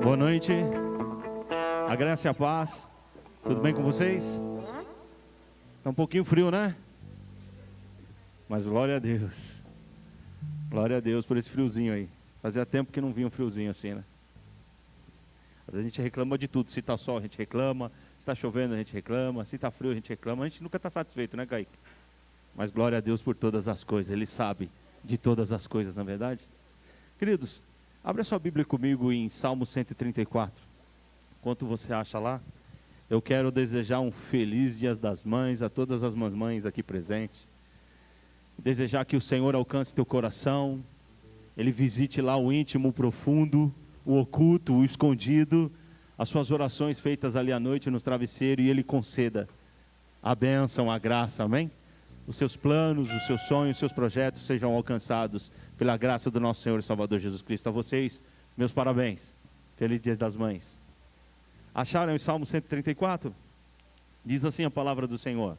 Boa noite, a graça e a paz, tudo bem com vocês? Tá um pouquinho frio, né? Mas glória a Deus por esse friozinho aí. Fazia tempo que não vinha um friozinho assim, né? Às vezes a gente reclama de tudo, se tá sol a gente reclama, se tá chovendo a gente reclama, se tá frio a gente reclama, a gente nunca tá satisfeito, né, Kaique? Mas glória a Deus por todas as coisas, Ele sabe de todas as coisas, na verdade? Queridos, abre a sua Bíblia comigo em Salmo 134. Enquanto você acha lá, eu quero desejar um feliz Dia das Mães a todas as mamães aqui presentes. Desejar que o Senhor alcance teu coração, Ele visite lá o íntimo, o profundo, o oculto, o escondido, as suas orações feitas ali à noite no travesseiro, e Ele conceda a bênção, a graça, amém? Os seus planos, os seus sonhos, os seus projetos sejam alcançados pela graça do nosso Senhor e Salvador Jesus Cristo. A vocês, meus parabéns. Feliz Dia das Mães. Acharam o Salmo 134? Diz assim a palavra do Senhor: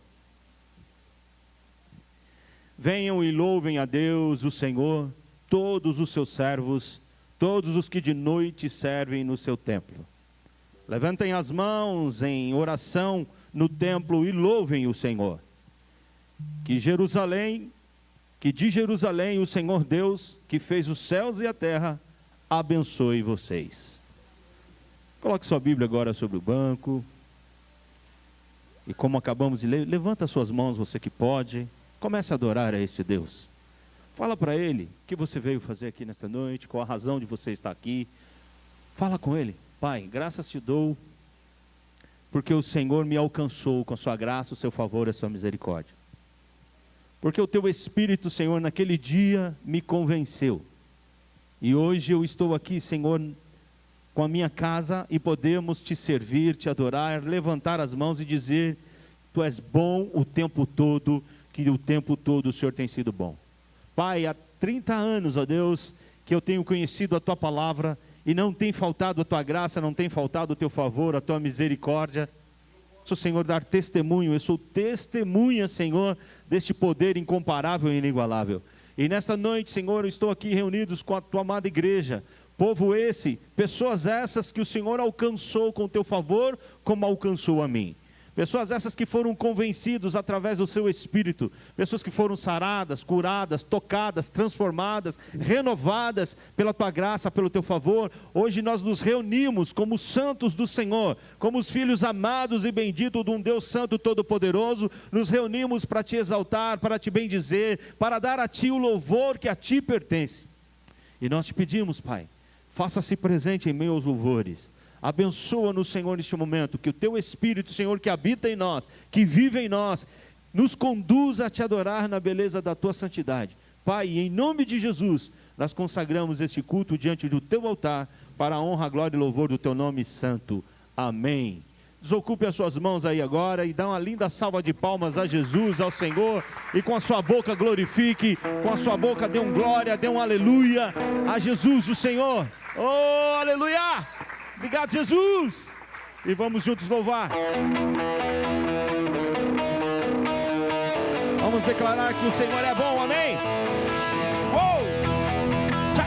venham e louvem a Deus, o Senhor, todos os seus servos, todos os que de noite servem no seu templo. Levantem as mãos em oração no templo e louvem o Senhor. Que de Jerusalém o Senhor Deus, que fez os céus e a terra, abençoe vocês. Coloque sua Bíblia agora sobre o banco. E como acabamos de ler, levanta suas mãos, você que pode. Comece a adorar a este Deus. Fala para Ele o que você veio fazer aqui nesta noite, qual a razão de você estar aqui. Fala com Ele. Pai, graças te dou, porque o Senhor me alcançou com a sua graça, o seu favor e a sua misericórdia. Porque o teu Espírito, Senhor, naquele dia me convenceu. E hoje eu estou aqui, Senhor, com a minha casa e podemos te servir, te adorar, levantar as mãos e dizer: tu és bom o tempo todo, que o tempo todo o Senhor tem sido bom. Pai, há 30 anos, ó Deus, que eu tenho conhecido a tua palavra e não tem faltado a tua graça, não tem faltado o teu favor, a tua misericórdia. Sou, Senhor, dar testemunho, eu sou testemunha, Senhor, deste poder incomparável e inigualável. E nesta noite, Senhor, eu estou aqui reunidos com a tua amada igreja, povo esse, pessoas essas que o Senhor alcançou com o teu favor, como alcançou a mim. Pessoas essas que foram convencidos através do seu Espírito, pessoas que foram saradas, curadas, tocadas, transformadas, renovadas pela tua graça, pelo teu favor. Hoje nós nos reunimos como santos do Senhor, como os filhos amados e benditos de um Deus Santo Todo-Poderoso. Nos reunimos para te exaltar, para te bendizer, para dar a ti o louvor que a ti pertence. E nós te pedimos, Pai, faça-se presente em meio aos louvores. Abençoa-nos, Senhor, neste momento, que o teu Espírito, Senhor, que habita em nós, que vive em nós, nos conduza a te adorar na beleza da tua santidade. Pai, em nome de Jesus, nós consagramos este culto diante do teu altar, para a honra, glória e louvor do teu nome santo. Amém. Desocupe as suas mãos aí agora e dá uma linda salva de palmas a Jesus, ao Senhor, e com a sua boca glorifique, com a sua boca dê um glória, dê um aleluia a Jesus, o Senhor. Oh, aleluia! Obrigado, Jesus! E vamos juntos louvar. Vamos declarar que o Senhor é bom, amém? Uou! Tchau!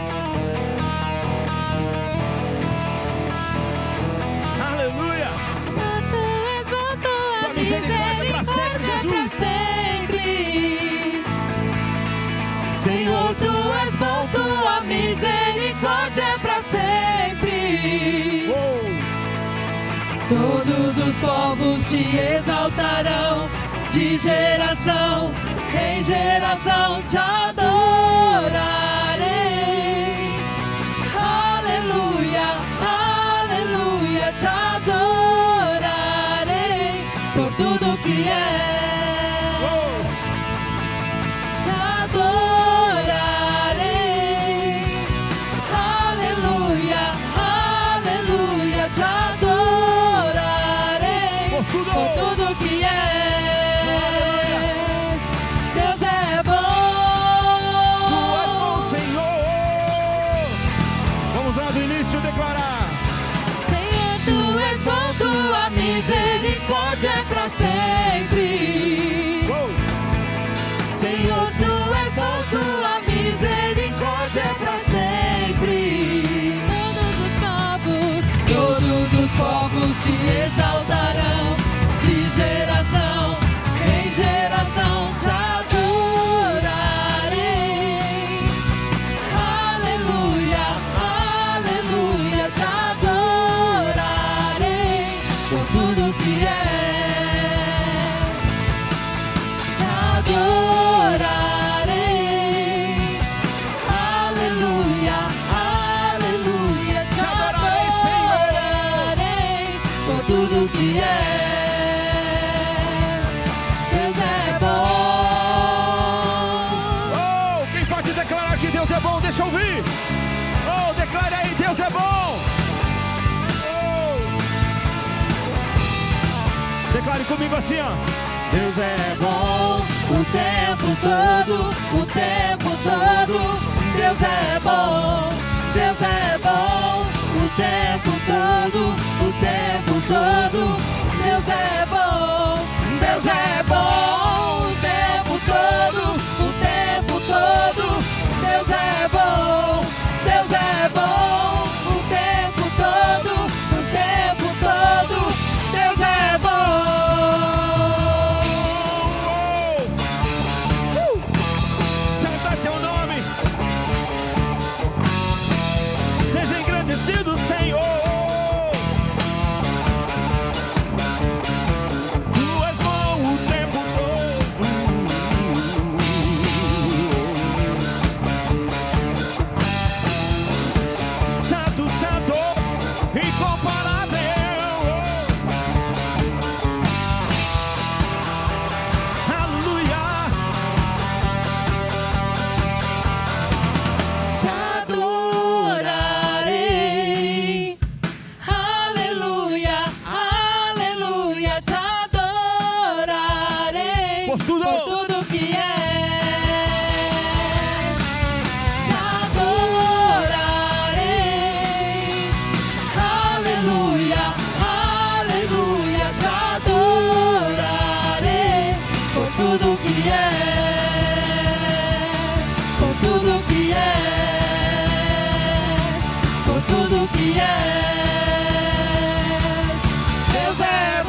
Aleluia! Tua misericórdia para sempre, Jesus! Senhor, tu és bom, tua misericórdia é para sempre. Todos os povos te exaltarão, de geração em geração te adorarei. Aleluia, aleluia, te adorarei por tudo que é. Te adorarei. Aleluia, aleluia, te adorarei por tudo que é. Deus é bom, te exaltarão, de geração em geração te adorarei. Aleluia, aleluia, te adorarei por tudo que és, te adorarei. Aleluia, aleluia, te adorarei por tudo que és. Deus é bom. Oh, quem pode declarar que Deus é bom, deixa eu ouvir. Oh, declare aí, Deus é bom. Oh. Declare comigo assim, ó. Deus é bom o tempo todo, o tempo todo. Deus é bom, Deus é bom o tempo todo, o tempo todo. Deus é bom, Deus é bom o tempo todo, o tempo todo. Deus é bom, Deus é bom o tempo todo, o tempo todo. Deus é bom. Santo é teu nome. Seja engrandecido, Senhor. Tu és bom o tempo todo. Santo, santo, incomparável. Aleluia. Te adorarei. Aleluia, aleluia, te adorarei Por tudo que és. Te adorarei. Aleluia, aleluia, te adorarei por tudo que és, por tudo que és, por tudo que és. Deus é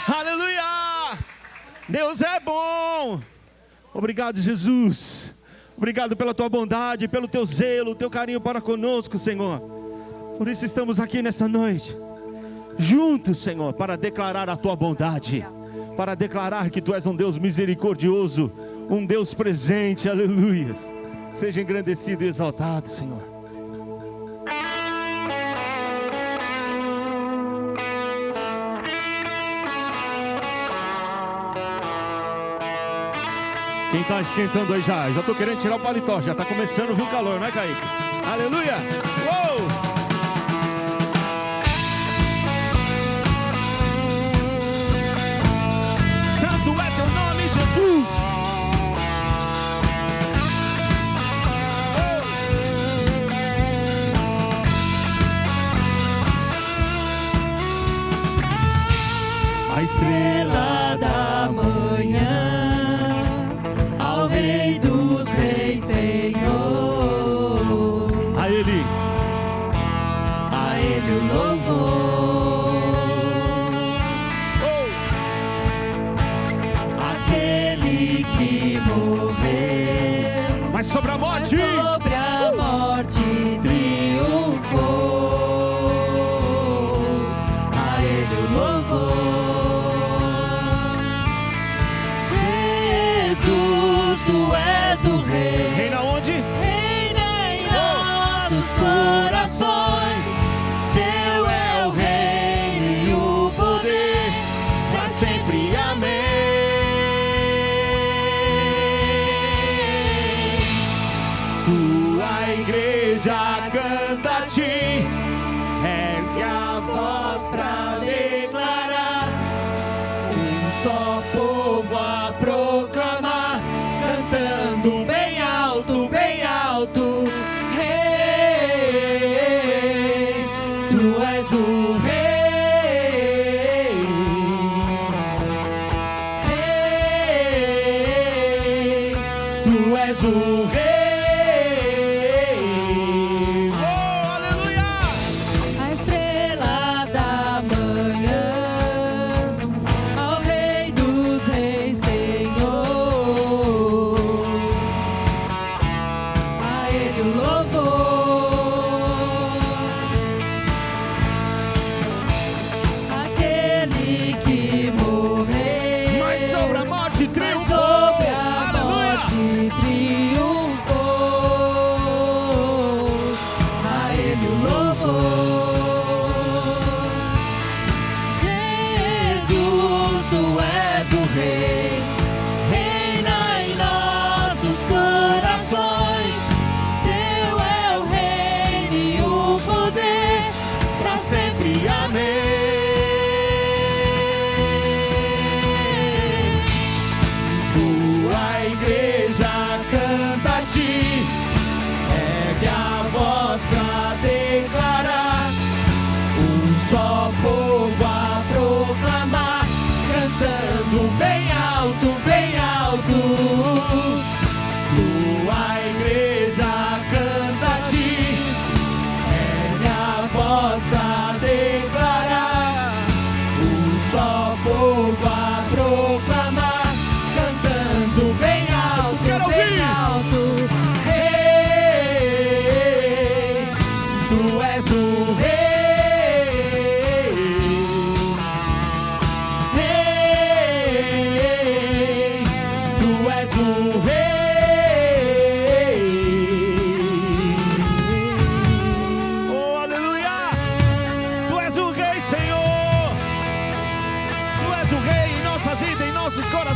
Aleluia! Deus é bom! Obrigado, Jesus. Obrigado pela tua bondade, pelo teu zelo, teu carinho para conosco, Senhor. Por isso estamos aqui nessa noite, juntos, Senhor, para declarar a tua bondade, para declarar que tu és um Deus misericordioso, um Deus presente, aleluias. Seja engrandecido e exaltado, Senhor. Quem está esquentando aí já estou querendo tirar o paletó, já está começando, viu, o calor, não é, Kaique? Aleluia! Uou! Santo é teu nome, Jesus! a estrela da manhã, ao Rei dos Reis, Senhor. A Ele o louvor. Oh! Aquele que morreu, Mas sobre a morte, sobre a morte triunfou. A Ele o louvor. Jesus, tu és o Rei. reina onde? Reina em nossos corações. Teu é o reino e o poder, pra sempre. Amém. Tua igreja canta-te, ergue a voz pra declarar, um só povo a proclamar, cantando Bem alto, bem alto. Rei, tu és o Rei. Rei,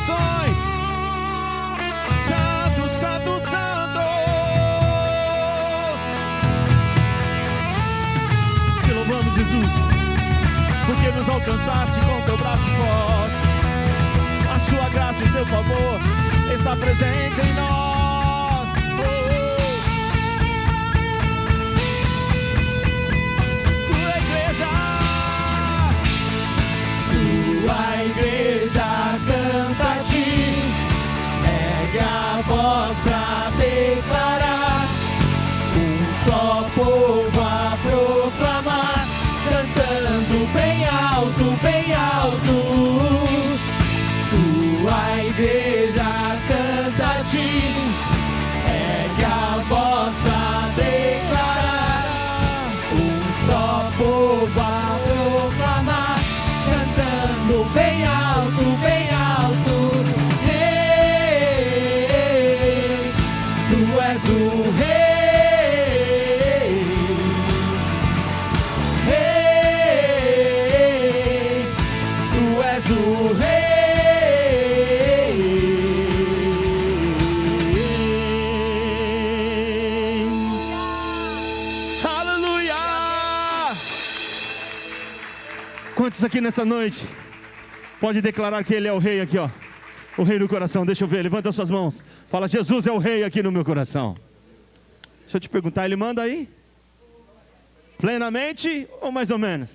nações. Santo, santo, santo. Te louvamos, Jesus, porque nos alcançaste com teu braço forte. A sua graça e o seu favor está presente em nós. Tua igreja, tua igreja canta a ti, ergue a voz pra declarar, um só povo a proclamar, cantando bem alto, bem alto. Tua igreja canta a ti, ergue a voz pra declarar, um só povo a proclamar, cantando bem alto, bem alto. Rei, tu és o rei. Rei, tu és o rei. quantos aqui nessa noite pode declarar que Ele é o rei aqui, ó? O rei do coração, deixa eu ver, levanta suas mãos. Fala, Jesus é o rei aqui no meu coração. Deixa eu te perguntar, Ele manda aí? Plenamente ou mais ou menos?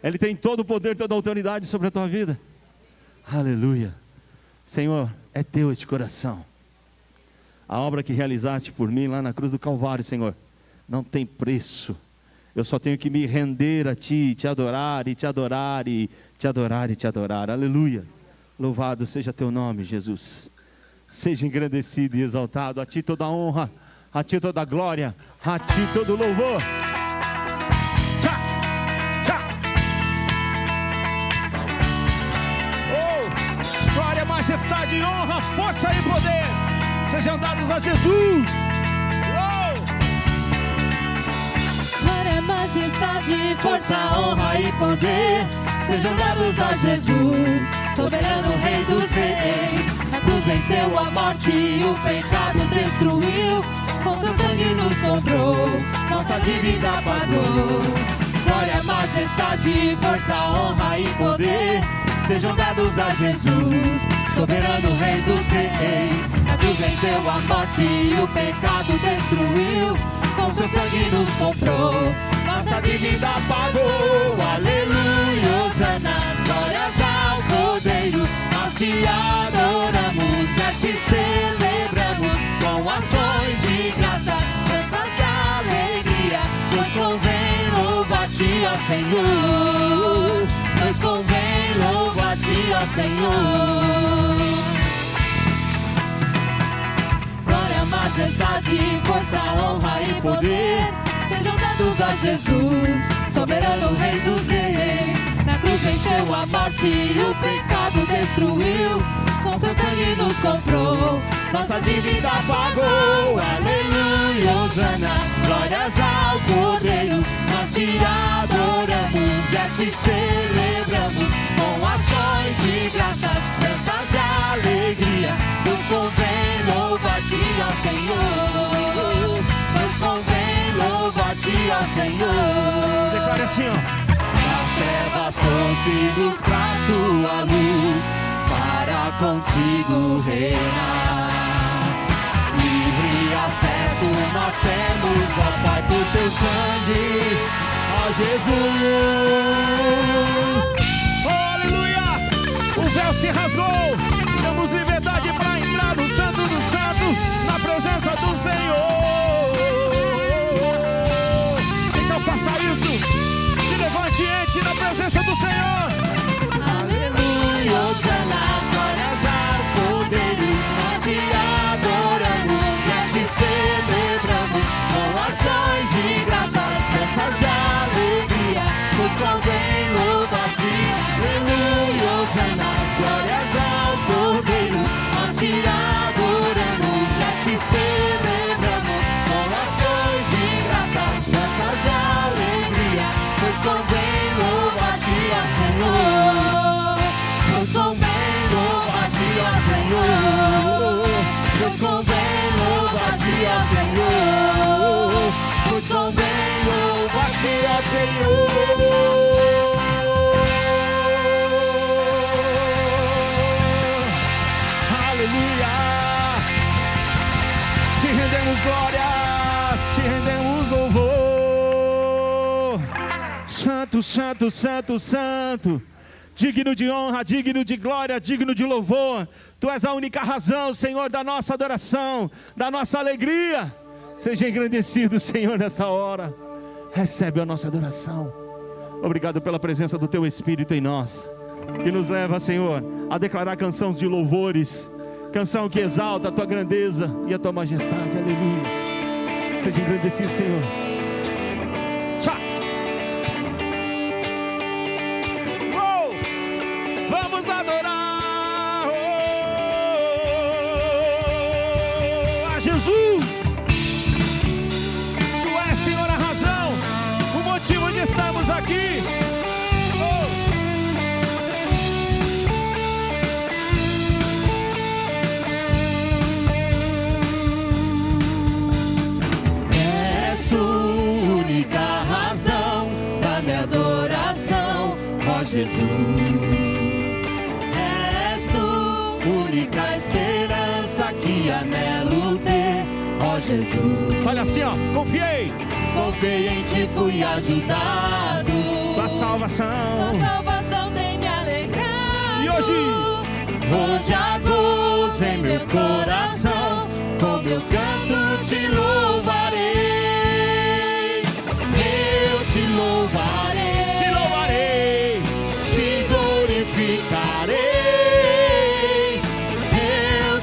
Ele tem todo o poder, toda a autoridade sobre a tua vida. Aleluia. Senhor, é teu este coração. A obra que realizaste por mim lá na cruz do Calvário, Senhor, não tem preço. Eu só tenho que me render a Ti, Te adorar e Te adorar e Te adorar e Te adorar. Aleluia. Louvado seja Teu nome, Jesus. Seja engrandecido e exaltado. A Ti toda a honra, a Ti toda a glória, a Ti todo o louvor. Tchá, tchá. Oh, glória, majestade, honra, força e poder sejam dados a Jesus. Glória, majestade, força, honra e poder sejam dados a Jesus, soberano Rei dos reis. Na cruz venceu a morte e o pecado destruiu, com seu sangue nos comprou, nossa dívida pagou. Glória, majestade, força, honra e poder sejam dados a Jesus, soberano Rei dos reis. Na cruz venceu a morte e o pecado destruiu, com seu sangue nos comprou, nossa dívida pagou. Aleluia, Hosana, glórias ao Cordeiro. Nós te adoramos e a te celebramos com ações de graça, danças de alegria. Pois convém louvar-te, ó Senhor, pois convém louvar-te, ó Senhor. Glória, majestade, força, honra e poder sejam dados a Jesus, soberano Rei dos reis. Na cruz venceu a morte e o pecado destruiu, com seu sangue nos comprou, nossa dívida pagou. Aleluia, Hosana, glórias ao Cordeiro. Nós te adoramos e a te celebramos com ações de graças, danças de alegria. Pois convém louvar-te, ó Senhor, pois convém louvar-te, ó Senhor. Declare assim, ó. Das trevas trouxe-nos pra sua luz, para contigo reinar. Livre acesso nós temos, ó Pai, por teu sangue, ó Jesus. Oh, aleluia! O véu se rasgou, temos liberdade para entrar no Santo do Santo, na presença do Senhor. Então faça isso. Levante e entre na presença do Senhor. Aleluia, Hosana, glórias ao Cordeiro. Nós te adoramos e a te celebramos com ações de graças, danças de alegria. Pois convém louvar-te. Aleluia, Hosana, glórias ao Cordeiro. Nós te adoramos e a te celebramos com ações de graças, danças de alegria. Pois convém louvar-te, ó Senhor. Senhor. Aleluia. Te rendemos glórias, te rendemos louvor. Santo, santo, santo, santo. Digno de honra, digno de glória, digno de louvor. Tu és a única razão, Senhor, da nossa adoração, da nossa alegria. Seja engrandecido, Senhor, nessa hora. Recebe a nossa adoração. Obrigado pela presença do Teu Espírito em nós, que nos leva, Senhor, a declarar canções de louvores, canção que exalta a Tua grandeza e a Tua majestade. Aleluia. Seja engrandecido, Senhor. Tchau. Vamos adorar a Jesus. Tu és, Senhor, a razão, o motivo de estarmos aqui. És tu, única razão da minha adoração, ó Jesus. Única esperança que anelo ter, ó Jesus. Olha assim, ó, confiei. Confiei em ti, fui ajudado. Tua salvação Tem me alegrado. E hoje há gozo em meu coração. Com meu canto te louvarei. Eu te louvarei. te louvarei, Te glorificarei.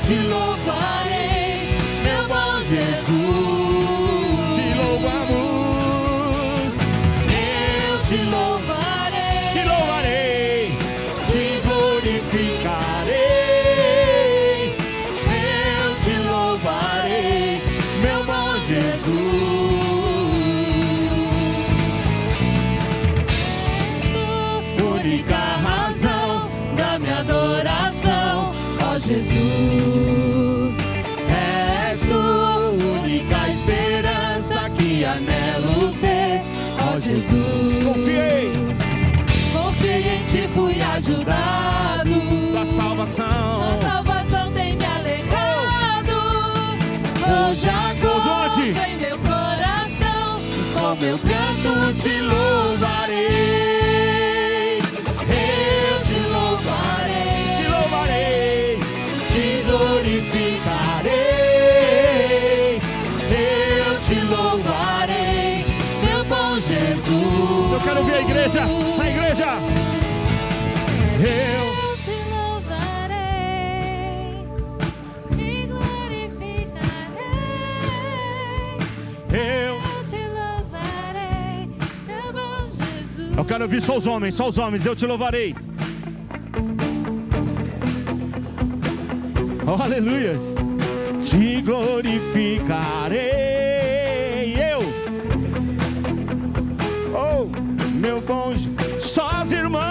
Te louvarei, meu bom Jesus. te louvamos. Eu te louvarei, Te louvarei, te glorificarei. Eu te louvarei, meu bom Jesus. Única razão da minha adoração, ó Jesus. És tu, única esperança que anelo ter, ó Jesus. confiei. Confiei em ti, fui ajudado. Tua salvação Tem me alegrado. Hoje há gozo em meu coração. Com meu canto te louvarei. Eu te louvarei. te louvarei, Te glorificarei. Eu te louvarei, meu bom Jesus. eu quero ver a igreja, eu te louvarei, te glorificarei. eu Te louvarei, meu bom Jesus. eu quero ouvir só os homens, eu te louvarei. Oh, aleluias. Te glorificarei, eu, oh, meu bom, só as irmãs.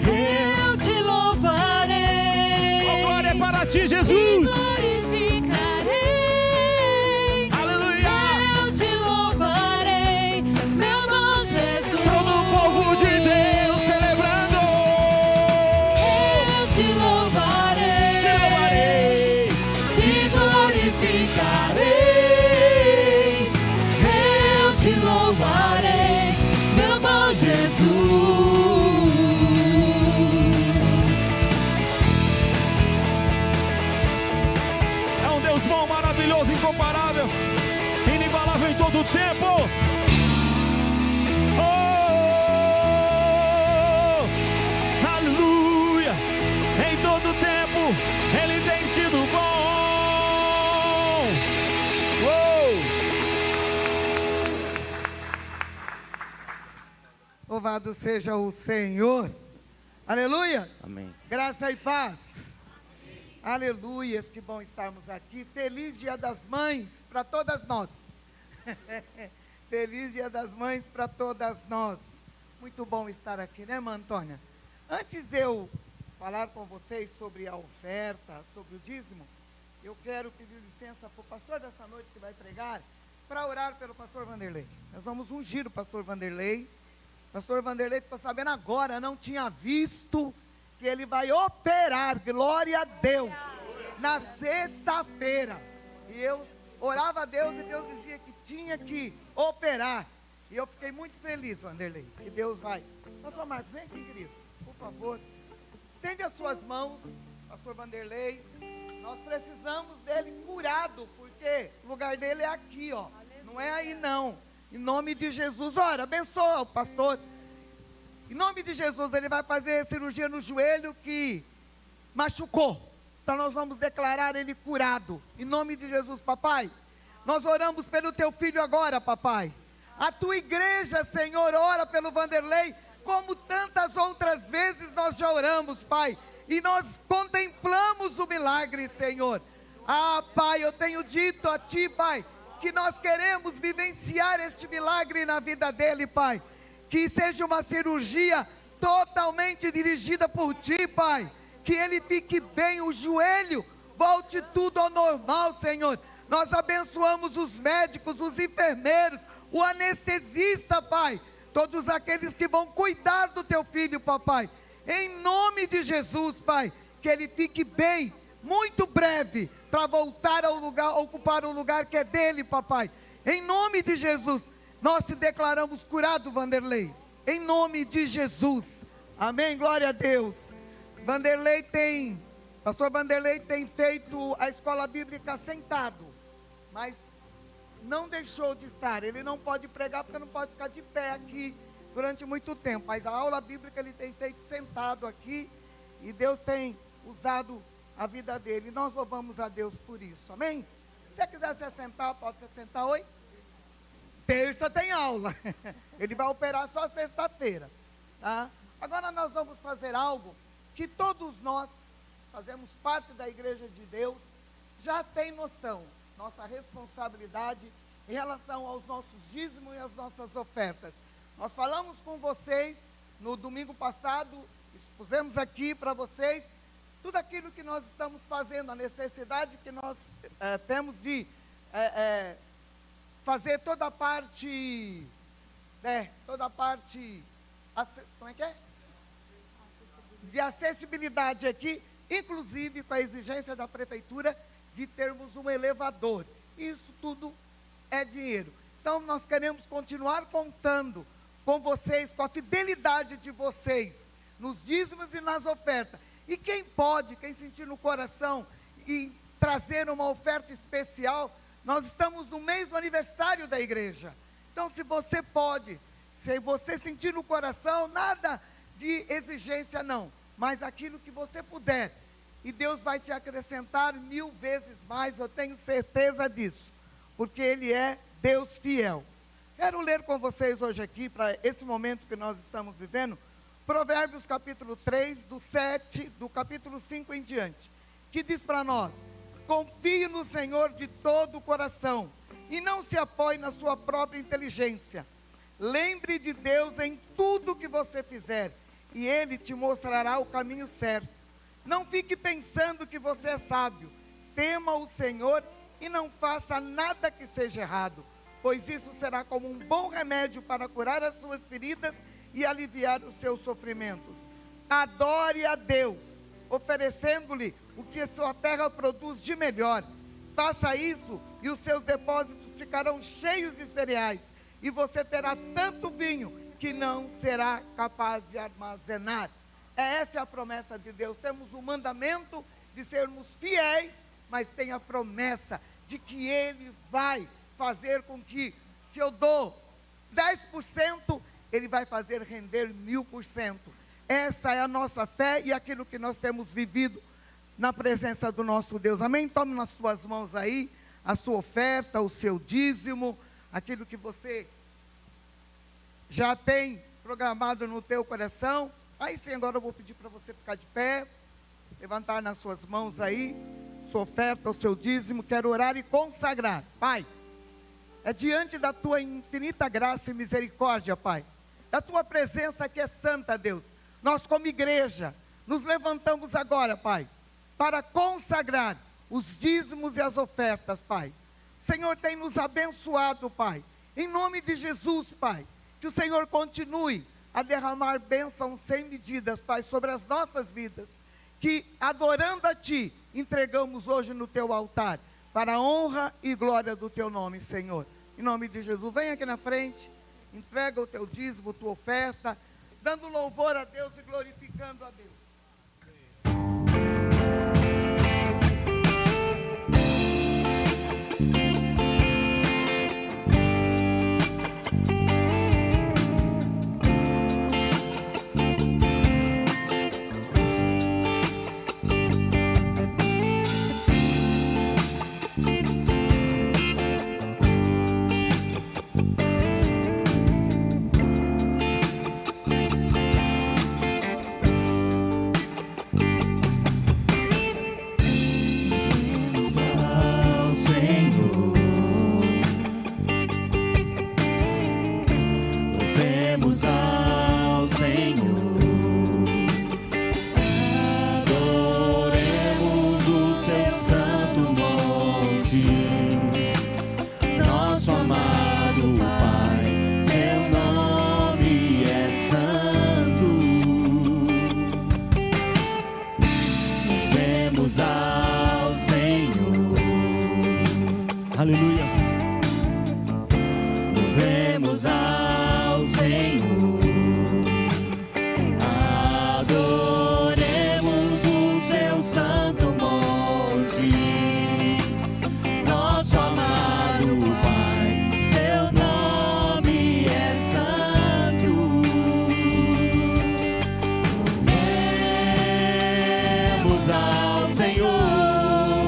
Eu te louvarei. Oh, glória é para ti, Te Jesus. glorificarei. Aleluia. Eu te louvarei, meu bom Jesus. Todo o povo de Deus celebrando. Eu te louvarei, Te louvarei, te glorificarei. Eu te louvarei, meu bom Jesus. é um Deus bom, maravilhoso, incomparável, inigualável em todo o tempo. Oh, aleluia. Em todo o tempo Ele tem sido bom. Louvado seja o Senhor. Aleluia. Amém. Graça e paz. Aleluia. Que bom estarmos aqui. Feliz Dia das Mães para todas nós. Feliz Dia das Mães para todas nós. Muito bom estar aqui, né, irmã Antônia? Antes de eu falar com vocês sobre a oferta, sobre o dízimo, eu quero pedir licença para o pastor dessa noite que vai pregar, para orar pelo pastor Vanderlei. Nós vamos ungir o pastor Vanderlei. O pastor Vanderlei ficou sabendo agora, não tinha visto que ele vai operar, glória a Deus, na sexta-feira. E eu orava a Deus e Deus dizia que tinha que operar. E eu fiquei muito feliz, Vanderlei, que Deus vai. Pastor Marcos, vem aqui, querido, por favor. Estende as suas mãos, pastor Vanderlei. Nós precisamos dele curado, porque o lugar dele é aqui, ó. Não é aí não. Em nome de Jesus, ora, abençoa o pastor. Em nome de Jesus, ele vai fazer cirurgia no joelho que machucou. Então nós vamos declarar ele curado. Em nome de Jesus, papai. Nós oramos pelo teu filho agora, papai. A tua igreja, Senhor, ora pelo Vanderlei, como tantas outras vezes nós já oramos, pai. E nós contemplamos o milagre, Senhor. Ah, Pai, eu tenho dito a Ti, Pai, que nós queremos vivenciar este milagre na vida dele, Pai. Que seja uma cirurgia totalmente dirigida por Ti, Pai. Que ele fique bem, o joelho volte tudo ao normal, Senhor. Nós abençoamos os médicos, os enfermeiros, o anestesista, Pai. Todos aqueles que vão cuidar do Teu filho, papai. Em nome de Jesus, Pai, que ele fique bem, muito breve, para voltar ao lugar, ocupar o lugar que é dele, papai. Em nome de Jesus, nós te declaramos curado, Vanderlei. Em nome de Jesus. Amém, glória a Deus. Pastor Vanderlei tem feito a escola bíblica sentado, mas não deixou de estar. Ele não pode pregar porque não pode ficar de pé aqui durante muito tempo, mas a aula bíblica ele tem feito sentado aqui, e Deus tem usado a vida dele. Nós louvamos a Deus por isso, amém? Se você quiser se sentar, pode se sentar hoje. Terça tem aula, ele vai operar só sexta-feira, tá? Agora nós vamos fazer algo que todos nós, fazemos parte da igreja de Deus, já tem noção, nossa responsabilidade em relação aos nossos dízimos e às nossas ofertas. Nós falamos com vocês no domingo passado, expusemos aqui para vocês tudo aquilo que nós estamos fazendo, a necessidade que nós temos de fazer toda a parte, como é que é? De acessibilidade aqui, inclusive com a exigência da prefeitura de termos um elevador. Isso tudo é dinheiro. Então nós queremos continuar contando com vocês, com a fidelidade de vocês, nos dízimos e nas ofertas. E quem pode, quem sentir no coração e trazer uma oferta especial, nós estamos no mês do aniversário da igreja. Então se você pode, se você sentir no coração, nada de exigência não, mas aquilo que você puder, e Deus vai te acrescentar 1000 vezes mais, eu tenho certeza disso, porque Ele é Deus fiel. Quero ler com vocês hoje aqui, para esse momento que nós estamos vivendo, Provérbios capítulo 3, do capítulo 5 em diante, que diz para nós: confie no Senhor de todo o coração, e não se apoie na sua própria inteligência. Lembre de Deus em tudo que você fizer, e Ele te mostrará o caminho certo. Não fique pensando que você é sábio, tema o Senhor e não faça nada que seja errado, pois isso será como um bom remédio para curar as suas feridas e aliviar os seus sofrimentos. Adore a Deus, oferecendo-lhe o que a sua terra produz de melhor. Faça isso e os seus depósitos ficarão cheios de cereais, e você terá tanto vinho que não será capaz de armazenar. Essa é a promessa de Deus. Temos o mandamento de sermos fiéis, mas tem a promessa de que Ele vai fazer com que, se eu dou 10%, Ele vai fazer render 1000%. Essa é a nossa fé e aquilo que nós temos vivido na presença do nosso Deus. Amém? Tome nas suas mãos aí a sua oferta, o seu dízimo, aquilo que você já tem programado no teu coração. Aí sim, agora eu vou pedir para você ficar de pé, levantar nas suas mãos aí, sua oferta, o seu dízimo. Quero orar e consagrar. Pai, é diante da tua infinita graça e misericórdia, Pai, da tua presença que é santa, Deus. Nós como igreja, nos levantamos agora, Pai, para consagrar os dízimos e as ofertas, Pai. Senhor tem nos abençoado, Pai. Em nome de Jesus, Pai, que o Senhor continue a derramar bênçãos sem medidas, Pai, sobre as nossas vidas, que adorando a Ti, entregamos hoje no Teu altar, para a honra e glória do Teu nome, Senhor. Em nome de Jesus, vem aqui na frente, entrega o Teu dízimo, tua oferta, dando louvor a Deus e glorificando a Deus. Aleluias. Louvemos ao Senhor, adoremos o seu santo monte, nosso amado Pai, seu nome é santo. Louvemos ao Senhor,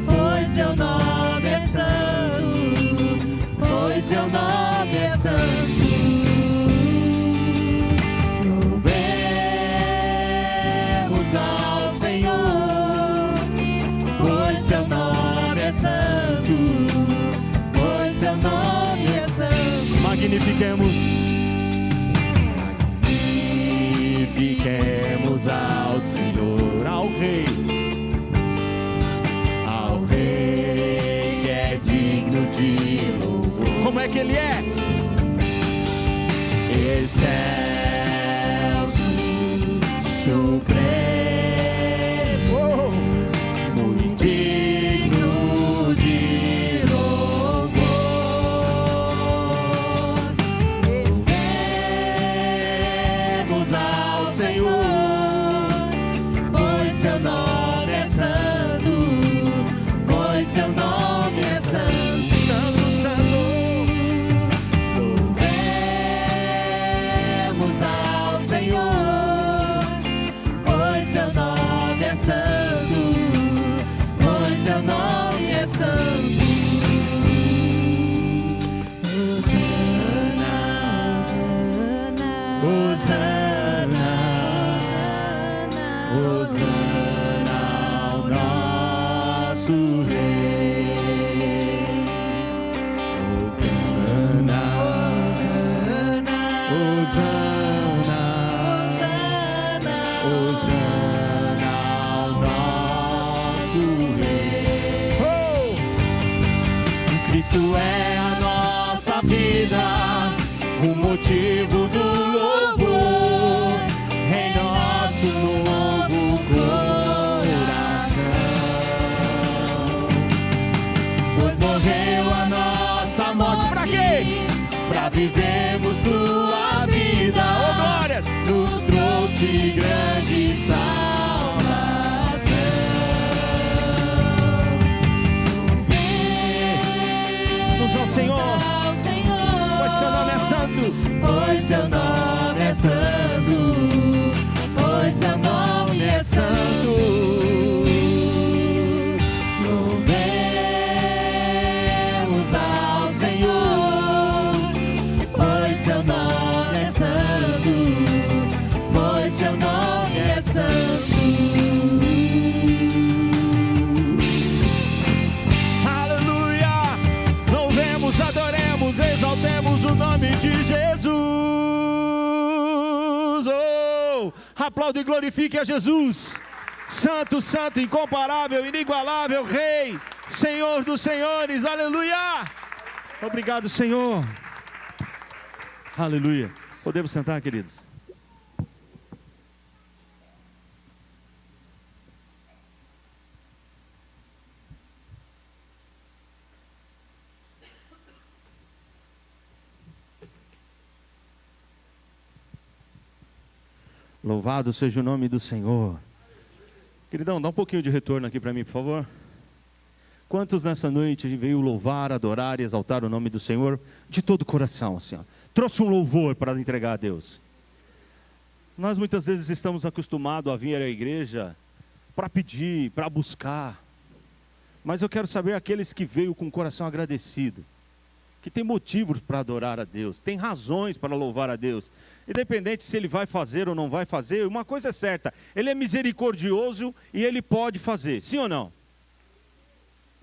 pois seu nome é santo, pois seu nome é santo. Louvemos ao Senhor, pois seu nome é santo, pois seu nome é santo. Magnifiquemos. Magnifiquemos ao Senhor, Ao Rei. ao Rei que é digno de louvor. Como é que Ele é? Excelso, supremo, muito digno de louvor. Louvemos ao Senhor, pois seu nome é santo, pois seu nome é santo. Santo, Santo. Louvemos ao Senhor, pois seu nome é santo, pois seu nome é santo. Hosana, Hosana, Hosana ao nosso Rei. Hosana, Hosana, Hosana ao nosso Rei. Cristo é a nossa vida, o motivo do louvor, em nosso novo coração. Pois morreu a nossa morte Pra quê? pra vivermos tua vida. Oh, glória! Nos trouxe grande salvação. Louvemos ao Senhor, pois seu nome é santo. Pois seu nome é santo, pois seu nome é santo. Louvemos ao Senhor, pois seu nome é santo, pois seu nome é santo. Aleluia! Louvemos, adoremos, exaltemos o nome de Jesus. Oh, aplaude e glorifique a Jesus. Santo, santo, incomparável, inigualável Rei. Senhor dos senhores, aleluia! Obrigado, Senhor. Aleluia. Podemos sentar, queridos? Louvado seja o nome do Senhor. Queridão, dá um pouquinho de retorno aqui para mim, por favor. Quantos nessa noite veio louvar, adorar e exaltar o nome do Senhor de todo o coração, assim, ó. Trouxe um louvor para entregar a Deus. Nós muitas vezes estamos acostumados a vir à igreja para pedir, para buscar. Mas eu quero saber aqueles que veio com o coração agradecido, que tem motivos para adorar a Deus, tem razões para louvar a Deus. Independente se ele vai fazer ou não vai fazer, uma coisa é certa, ele é misericordioso e ele pode fazer, sim ou não?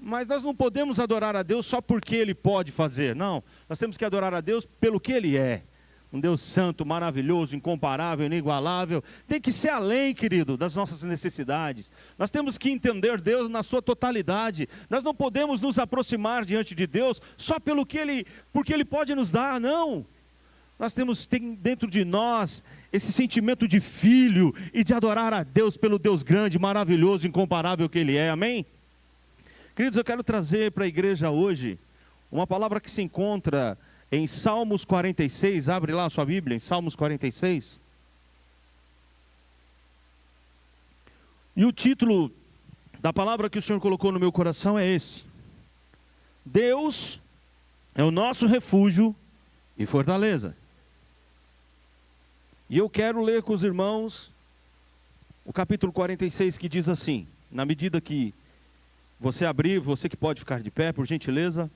Mas nós não podemos adorar a Deus só porque ele pode fazer, não. Nós temos que adorar a Deus pelo que ele é. Um Deus santo, maravilhoso, incomparável, inigualável. Tem que ser além, querido, das nossas necessidades. Nós temos que entender Deus na sua totalidade. Nós não podemos nos aproximar diante de Deus só porque ele pode nos dar, não. Nós tem dentro de nós esse sentimento de filho e de adorar a Deus pelo Deus grande, maravilhoso, incomparável que ele é, amém? Queridos, eu quero trazer para a igreja hoje uma palavra que se encontra em Salmos 46, abre lá a sua Bíblia, em Salmos 46. E o título da palavra que o Senhor colocou no meu coração é esse: Deus é o nosso refúgio e fortaleza. E eu quero ler com os irmãos o capítulo 46, que diz assim, na medida que você abrir, você que pode ficar de pé, por gentileza.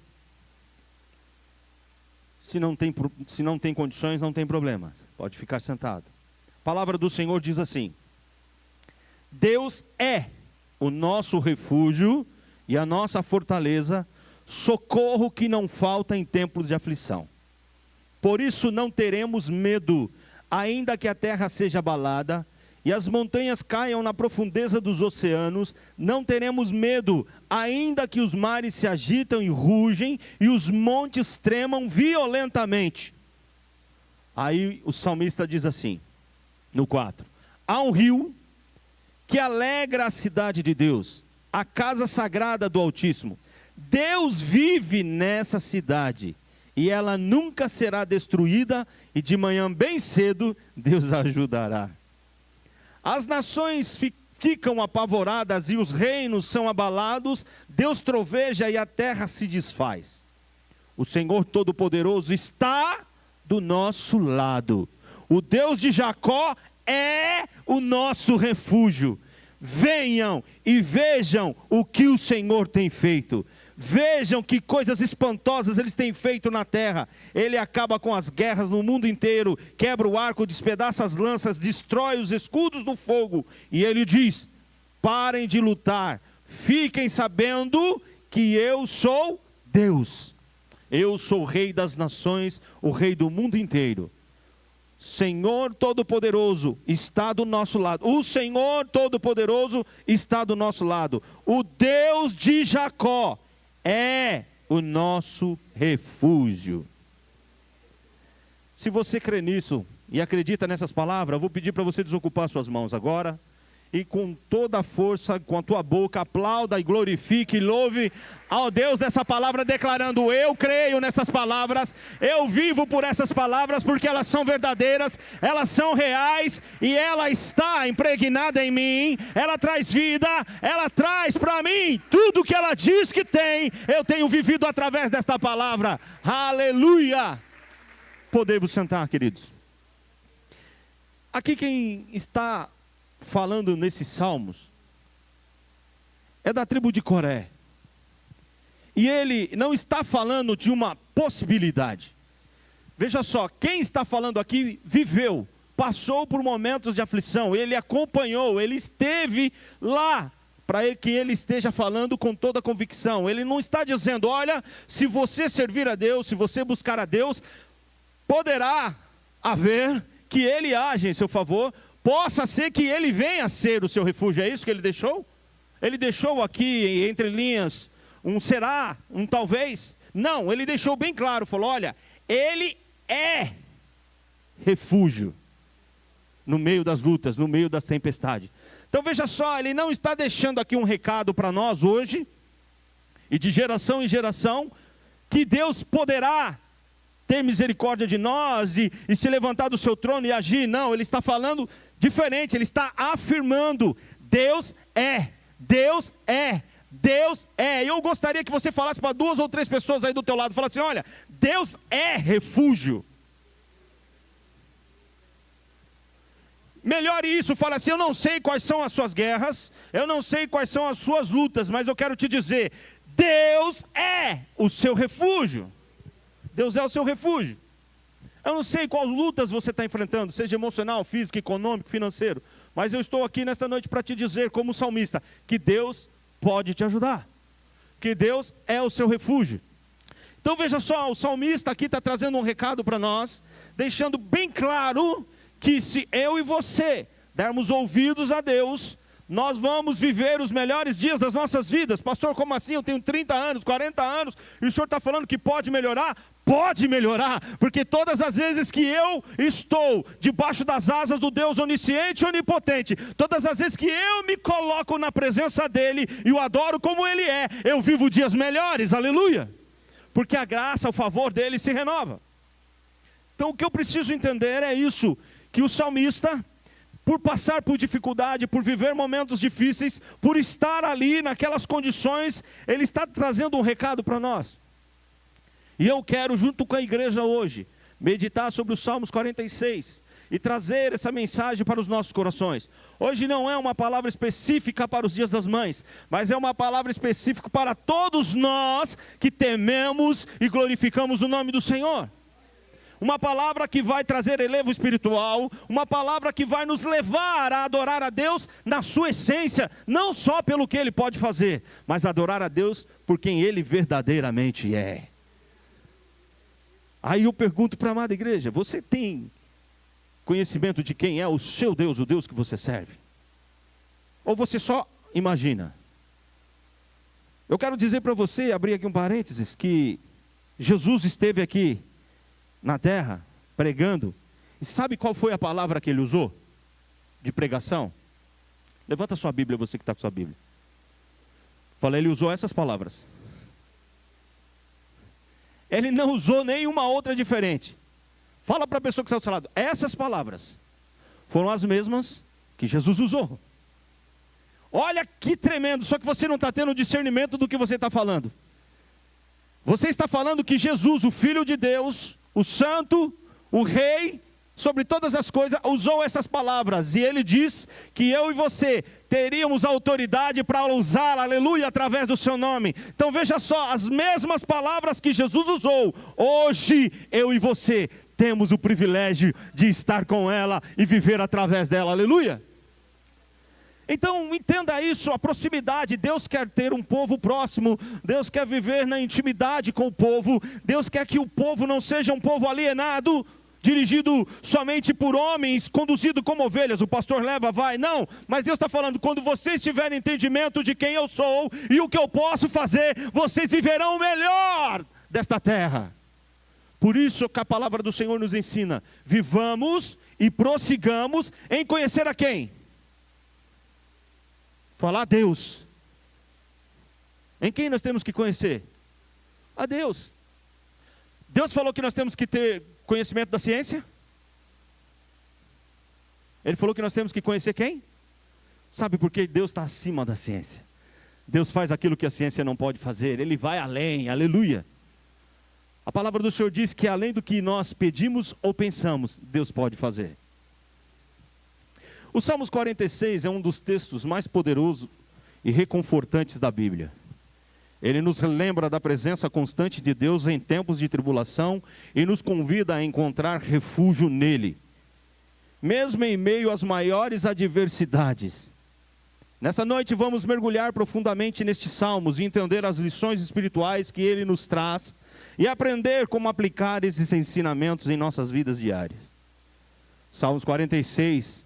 Se não tem condições, não tem problema, pode ficar sentado. A palavra do Senhor diz assim: Deus é o nosso refúgio e a nossa fortaleza, socorro que não falta em tempos de aflição. Por isso não teremos medo, ainda que a terra seja abalada e as montanhas caiam na profundeza dos oceanos, não teremos medo, ainda que os mares se agitam e rugem, e os montes tremam violentamente. Aí o salmista diz assim, no 4, há um rio que alegra a cidade de Deus, a casa sagrada do Altíssimo. Deus vive nessa cidade, e ela nunca será destruída, e de manhã bem cedo, Deus a ajudará. As nações ficam apavoradas e os reinos são abalados, Deus troveja e a terra se desfaz. O Senhor Todo-Poderoso está do nosso lado. O Deus de Jacó é o nosso refúgio. Venham e vejam o que o Senhor tem feito. Vejam que coisas espantosas Ele tem feito na terra. Ele acaba com as guerras no mundo inteiro, quebra o arco, despedaça as lanças, destrói os escudos do fogo. E Ele diz, parem de lutar, fiquem sabendo que eu sou Deus. Eu sou o Rei das nações, o Rei do mundo inteiro. Senhor Todo-Poderoso está do nosso lado. O Senhor Todo-Poderoso está do nosso lado. O Deus de Jacó é o nosso refúgio. Se você crê nisso e acredita nessas palavras, eu vou pedir para você desocupar suas mãos agora. E com toda a força, com a tua boca, aplauda e glorifique e louve ao Deus dessa palavra, declarando, eu creio nessas palavras, eu vivo por essas palavras, porque elas são verdadeiras, elas são reais, e ela está impregnada em mim, ela traz vida, ela traz para mim tudo que ela diz que tem, eu tenho vivido através desta palavra, aleluia. Podemos sentar, queridos. Aqui quem está falando nesses salmos é da tribo de Coré, e ele não está falando de uma possibilidade. Veja só, quem está falando aqui viveu, passou por momentos de aflição, ele acompanhou, ele esteve lá, para que ele esteja falando com toda a convicção. Ele não está dizendo, olha, se você servir a Deus, se você buscar a Deus, poderá haver que ele age em seu favor, possa ser que ele venha a ser o seu refúgio. É isso que ele deixou? Ele deixou aqui, entre linhas, um será, um talvez. Não, ele deixou bem claro, falou, olha, ele é refúgio no meio das lutas, no meio das tempestades. Então veja só, ele não está deixando aqui um recado para nós hoje, e de geração em geração, que Deus poderá ter misericórdia de nós e se levantar do seu trono e agir. Não, ele está falando diferente, ele está afirmando, Deus é, Deus é, Deus é. Eu gostaria que você falasse para 2 ou 3 pessoas aí do teu lado, falasse assim, olha, Deus é refúgio. Melhore isso, fala assim, eu não sei quais são as suas guerras, eu não sei quais são as suas lutas, mas eu quero te dizer, Deus é o seu refúgio. Deus é o seu refúgio. Eu não sei quais lutas você está enfrentando, seja emocional, físico, econômico, financeiro, mas eu estou aqui nesta noite para te dizer, como salmista, que Deus pode te ajudar, que Deus é o seu refúgio. Então veja só, o salmista aqui está trazendo um recado para nós, deixando bem claro que se eu e você dermos ouvidos a Deus, nós vamos viver os melhores dias das nossas vidas. Pastor, como assim? Eu tenho 30 anos, 40 anos, e o senhor está falando que pode melhorar? Pode melhorar, porque todas as vezes que eu estou debaixo das asas do Deus onisciente e onipotente, todas as vezes que eu me coloco na presença dEle e o adoro como Ele é, eu vivo dias melhores, aleluia, porque a graça, o favor dEle se renova. Então o que eu preciso entender é isso, que o salmista, por passar por dificuldade, por viver momentos difíceis, por estar ali naquelas condições, ele está trazendo um recado para nós. E eu quero, junto com a igreja hoje, meditar sobre os Salmos 46 e trazer essa mensagem para os nossos corações. Hoje não é uma palavra específica para os dias das mães, mas é uma palavra específica para todos nós que tememos e glorificamos o nome do Senhor. Uma palavra que vai trazer elevo espiritual, uma palavra que vai nos levar a adorar a Deus na sua essência, não só pelo que Ele pode fazer, mas adorar a Deus por quem Ele verdadeiramente é. Aí eu pergunto para a amada igreja, você tem conhecimento de quem é o seu Deus, o Deus que você serve? Ou você só imagina? Eu quero dizer para você, abrir aqui um parênteses, que Jesus esteve aqui na terra, pregando, e sabe qual foi a palavra que ele usou? De pregação? Levanta a sua Bíblia, você que está com a sua Bíblia. Fala, ele usou essas palavras. Ele não usou nenhuma outra diferente. Fala para a pessoa que está do seu lado, essas palavras foram as mesmas que Jesus usou. Olha que tremendo, só que você não está tendo discernimento do que você está falando. Você está falando que Jesus, o Filho de Deus, o Santo, o Rei, sobre todas as coisas, usou essas palavras. E ele diz que eu e você teríamos autoridade para usar, aleluia, através do seu nome. Então veja só, as mesmas palavras que Jesus usou, hoje eu e você temos o privilégio de estar com ela e viver através dela, aleluia. Então entenda isso, a proximidade. Deus quer ter um povo próximo, Deus quer viver na intimidade com o povo, Deus quer que o povo não seja um povo alienado, dirigido somente por homens, conduzido como ovelhas, o pastor leva, vai, não, mas Deus está falando, quando vocês tiverem entendimento de quem eu sou, e o que eu posso fazer, vocês viverão o melhor desta terra. Por isso que a palavra do Senhor nos ensina, vivamos e prossigamos em conhecer a quem? Falar a Deus. Em quem nós temos que conhecer? A Deus. Deus falou que nós temos que ter conhecimento da ciência? Ele falou que nós temos que conhecer quem? Sabe por que Deus está acima da ciência? Deus faz aquilo que a ciência não pode fazer, Ele vai além, aleluia. A palavra do Senhor diz que além do que nós pedimos ou pensamos, Deus pode fazer. O Salmos 46 é um dos textos mais poderosos e reconfortantes da Bíblia. Ele nos lembra da presença constante de Deus em tempos de tribulação e nos convida a encontrar refúgio nele, mesmo em meio às maiores adversidades. Nessa noite vamos mergulhar profundamente nestes salmos e entender as lições espirituais que ele nos traz e aprender como aplicar esses ensinamentos em nossas vidas diárias. Salmos 46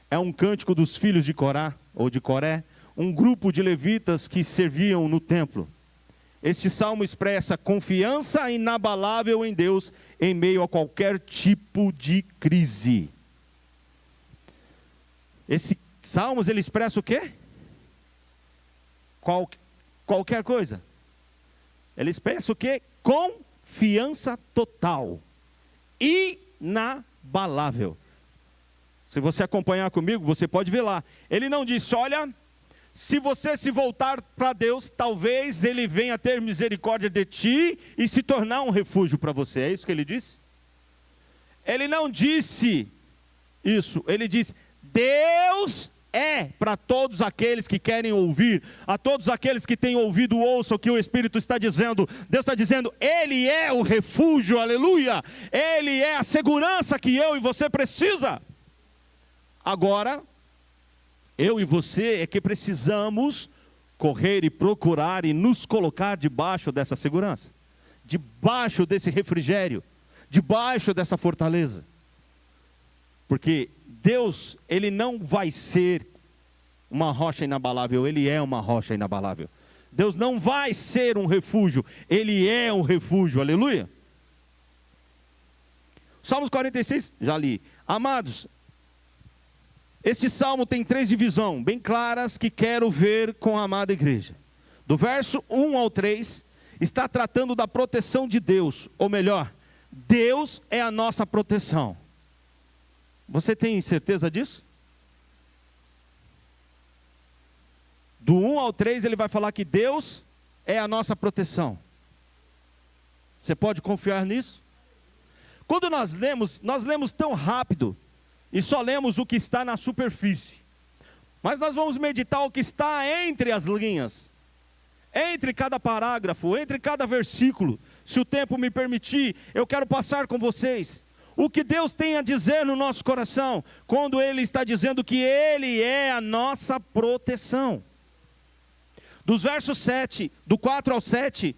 é um cântico dos filhos de Corá, ou de Coré, um grupo de levitas que serviam no templo. Este salmo expressa confiança inabalável em Deus em meio a qualquer tipo de crise. Esse salmos, ele expressa o quê? Qualquer coisa. Ele expressa o quê? Confiança total. Inabalável. Se você acompanhar comigo, você pode ver lá. Ele não disse, olha, se você se voltar para Deus, talvez Ele venha ter misericórdia de ti e se tornar um refúgio para você. É isso que ele disse? Ele não disse isso. Ele disse, Deus é para todos aqueles que querem ouvir. A todos aqueles que têm ouvido, ouçam o que o Espírito está dizendo. Deus está dizendo, Ele é o refúgio, aleluia. Ele é a segurança que eu e você precisa. Agora, eu e você é que precisamos correr e procurar e nos colocar debaixo dessa segurança, debaixo desse refrigério, debaixo dessa fortaleza. Porque Deus, Ele não vai ser uma rocha inabalável, Ele é uma rocha inabalável. Deus não vai ser um refúgio, Ele é um refúgio, aleluia. Salmos 46, já li. Amados, este salmo tem 3 divisões bem claras que quero ver com a amada igreja. Do verso 1 ao 3, está tratando da proteção de Deus, ou melhor, Deus é a nossa proteção. Você tem certeza disso? Do 1 ao 3 ele vai falar que Deus é a nossa proteção. Você pode confiar nisso? Quando nós lemos tão rápido, e só lemos o que está na superfície. Mas nós vamos meditar o que está entre as linhas, entre cada parágrafo, entre cada versículo. Se o tempo me permitir, eu quero passar com vocês o que Deus tem a dizer no nosso coração, quando Ele está dizendo que Ele é a nossa proteção. Dos versos 7, do 4 ao 7,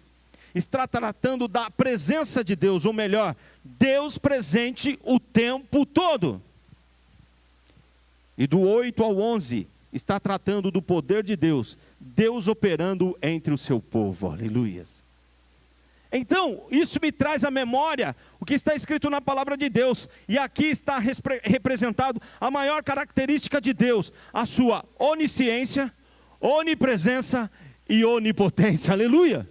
está tratando da presença de Deus, ou melhor, Deus presente o tempo todo. E do 8 ao 11, está tratando do poder de Deus, Deus operando entre o seu povo, aleluias. Então, isso me traz à memória o que está escrito na palavra de Deus, e aqui está representado a maior característica de Deus, a sua onisciência, onipresença e onipotência, aleluia.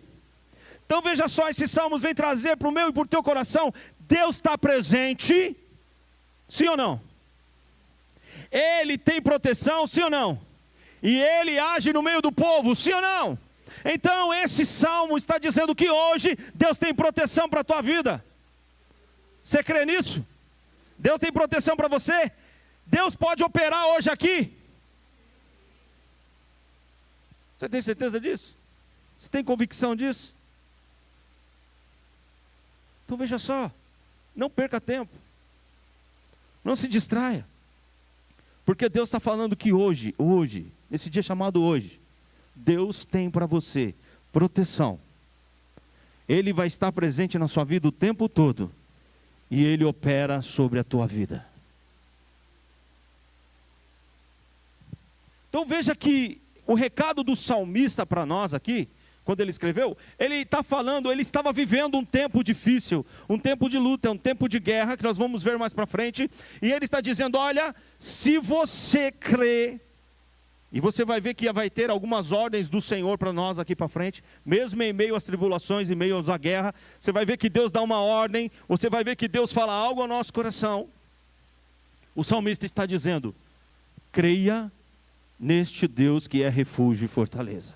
Então veja só, esses salmos vêm trazer para o meu e para o teu coração, Deus está presente, sim ou não? Ele tem proteção, sim ou não? E Ele age no meio do povo, sim ou não? Então esse salmo está dizendo que hoje Deus tem proteção para a tua vida. Você crê nisso? Deus tem proteção para você? Deus pode operar hoje aqui? Você tem certeza disso? Você tem convicção disso? Então veja só, não perca tempo, não se distraia. Porque Deus está falando que hoje, nesse dia chamado hoje, Deus tem para você proteção. Ele vai estar presente na sua vida o tempo todo. E Ele opera sobre a tua vida. Então veja que o recado do salmista para nós aqui, quando ele escreveu, ele está falando, ele estava vivendo um tempo difícil, um tempo de luta, um tempo de guerra, que nós vamos ver mais para frente, e ele está dizendo, olha, se você crê, e você vai ver que vai ter algumas ordens do Senhor para nós aqui para frente, mesmo em meio às tribulações, em meio à guerra, você vai ver que Deus dá uma ordem, você vai ver que Deus fala algo ao nosso coração. O salmista está dizendo, creia neste Deus que é refúgio e fortaleza.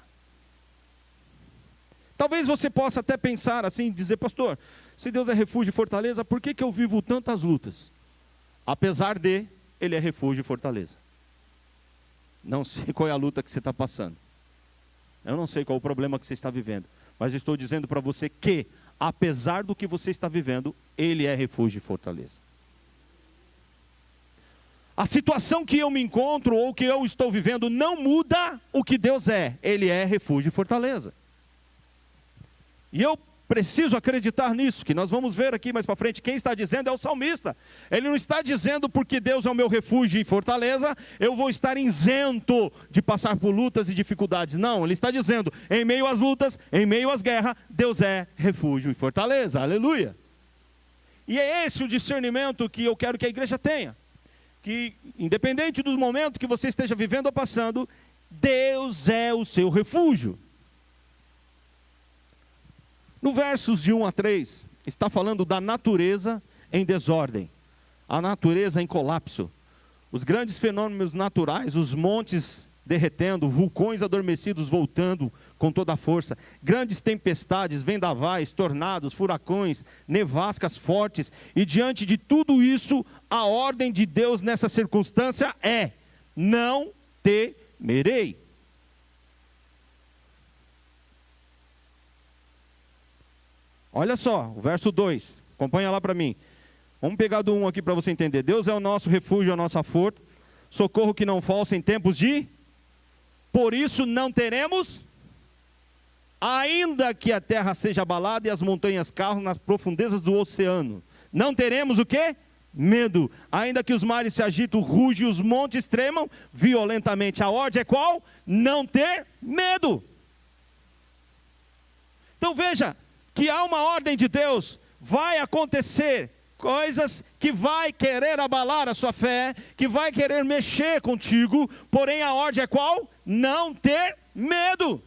Talvez você possa até pensar assim, dizer, pastor, se Deus é refúgio e fortaleza, por que eu vivo tantas lutas? Apesar de, Ele é refúgio e fortaleza. Não sei qual é a luta que você está passando. Eu não sei qual é o problema que você está vivendo. Mas estou dizendo para você que, apesar do que você está vivendo, Ele é refúgio e fortaleza. A situação que eu me encontro ou que eu estou vivendo não muda o que Deus é. Ele é refúgio e fortaleza. E eu preciso acreditar nisso, que nós vamos ver aqui mais para frente. Quem está dizendo é o salmista. Ele não está dizendo porque Deus é o meu refúgio e fortaleza, eu vou estar isento de passar por lutas e dificuldades. Não, ele está dizendo, em meio às lutas, em meio às guerras, Deus é refúgio e fortaleza. Aleluia. E é esse o discernimento que eu quero que a igreja tenha. Que independente do momento que você esteja vivendo ou passando, Deus é o seu refúgio. No versos de 1 a 3, está falando da natureza em desordem, a natureza em colapso, os grandes fenômenos naturais, os montes derretendo, vulcões adormecidos voltando com toda a força, grandes tempestades, vendavais, tornados, furacões, nevascas fortes, e diante de tudo isso, a ordem de Deus nessa circunstância é: não temerei. Olha só, o verso 2, acompanha lá para mim. Vamos pegar do 1 aqui para você entender. Deus é o nosso refúgio, a nossa força, socorro que não falta em tempos de... Por isso não teremos, ainda que a terra seja abalada e as montanhas caem nas profundezas do oceano. Não teremos o quê? Medo. Ainda que os mares se agitem, rugem e os montes tremam violentamente. A ordem é qual? Não ter medo. Então veja, que há uma ordem de Deus, vai acontecer coisas que vai querer abalar a sua fé, que vai querer mexer contigo, porém a ordem é qual? Não ter medo,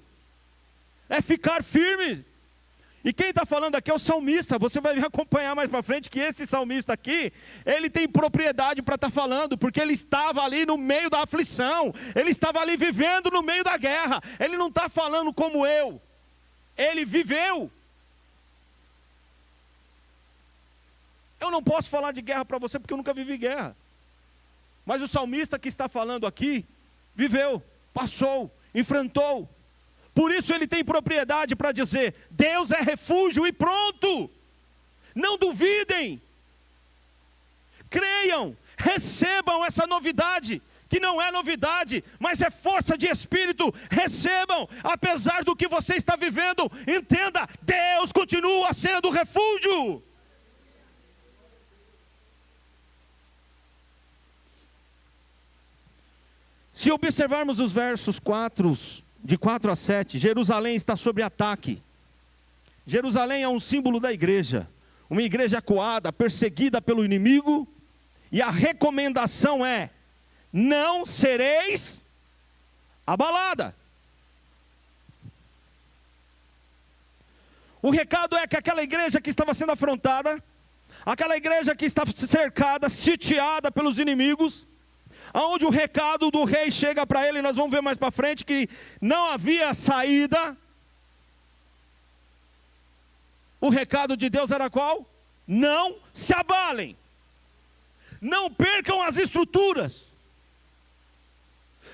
é ficar firme. E quem está falando aqui é o salmista. Você vai acompanhar mais para frente que esse salmista aqui, ele tem propriedade para estar falando, porque ele estava ali no meio da aflição, ele estava ali vivendo no meio da guerra, ele não está falando como eu, ele viveu. Eu não posso falar de guerra para você porque eu nunca vivi guerra. Mas o salmista que está falando aqui, viveu, passou, enfrentou. Por isso ele tem propriedade para dizer, Deus é refúgio e pronto. Não duvidem. Creiam, recebam essa novidade, que não é novidade, mas é força de espírito. Recebam, apesar do que você está vivendo, entenda, Deus continua sendo refúgio. Se observarmos os versos de 4 a 7, Jerusalém está sob ataque. Jerusalém é um símbolo da igreja, uma igreja acuada, perseguida pelo inimigo, e a recomendação é: não sereis abalada. O recado é que aquela igreja que estava sendo afrontada, aquela igreja que estava cercada, sitiada pelos inimigos, aonde o recado do rei chega para ele, nós vamos ver mais para frente que não havia saída. O recado de Deus era qual? Não se abalem, não percam as estruturas,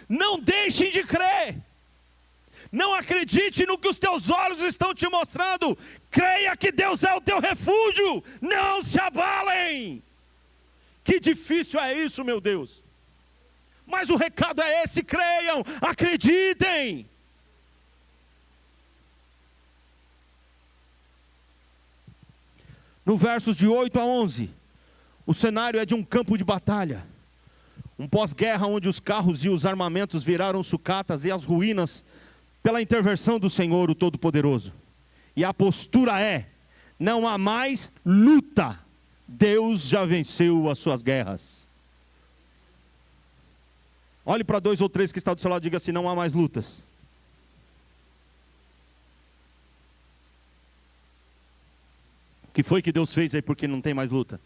não deixem de crer, não acredite no que os teus olhos estão te mostrando, creia que Deus é o teu refúgio, não se abalem. Que difícil é isso, meu Deus. Mas o recado é esse: creiam, acreditem. No versos de 8 a 11, o cenário é de um campo de batalha. Um pós-guerra onde os carros e os armamentos viraram sucatas e as ruínas pela intervenção do Senhor, o Todo-Poderoso. E a postura é: não há mais luta. Deus já venceu as suas guerras. Olhe para 2 ou 3 que está do seu lado e diga assim: não há mais lutas. O que foi que Deus fez aí porque não tem mais luta?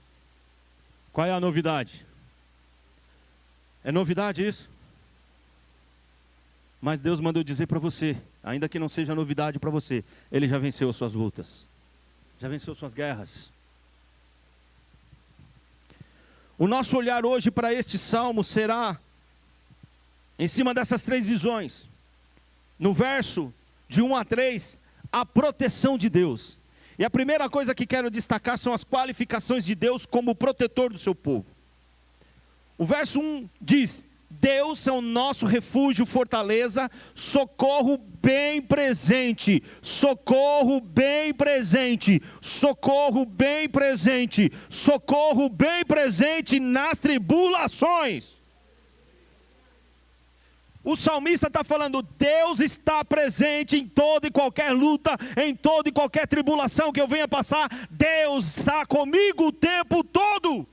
Qual é a novidade? É novidade isso? Mas Deus mandou dizer para você, ainda que não seja novidade para você, Ele já venceu as suas lutas, já venceu suas guerras. O nosso olhar hoje para este salmo será em cima dessas 3 visões. No verso de 1 a 3, a proteção de Deus. E a primeira coisa que quero destacar são as qualificações de Deus como protetor do seu povo. O verso 1 diz: Deus é o nosso refúgio, fortaleza, socorro bem presente, socorro bem presente, socorro bem presente, socorro bem presente nas tribulações. O salmista está falando, Deus está presente em toda e qualquer luta, em toda e qualquer tribulação que eu venha passar, Deus está comigo o tempo todo.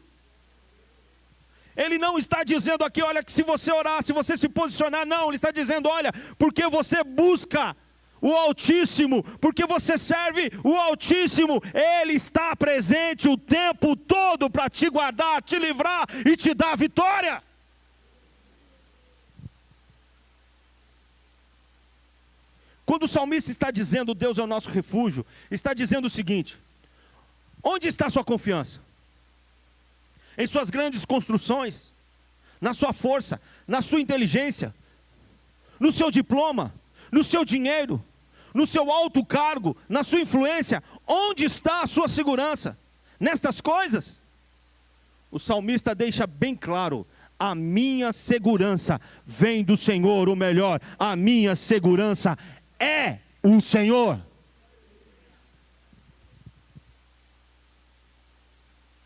Ele não está dizendo aqui, olha, que se você orar, se você se posicionar, não, ele está dizendo, olha, porque você busca o Altíssimo, porque você serve o Altíssimo, Ele está presente o tempo todo para te guardar, te livrar e te dar vitória. Quando o salmista está dizendo, Deus é o nosso refúgio, está dizendo o seguinte, onde está a sua confiança? Em suas grandes construções, na sua força, na sua inteligência, no seu diploma, no seu dinheiro, no seu alto cargo, na sua influência, onde está a sua segurança? Nestas coisas? O salmista deixa bem claro, a minha segurança vem do Senhor, o melhor, a minha segurança é o Senhor.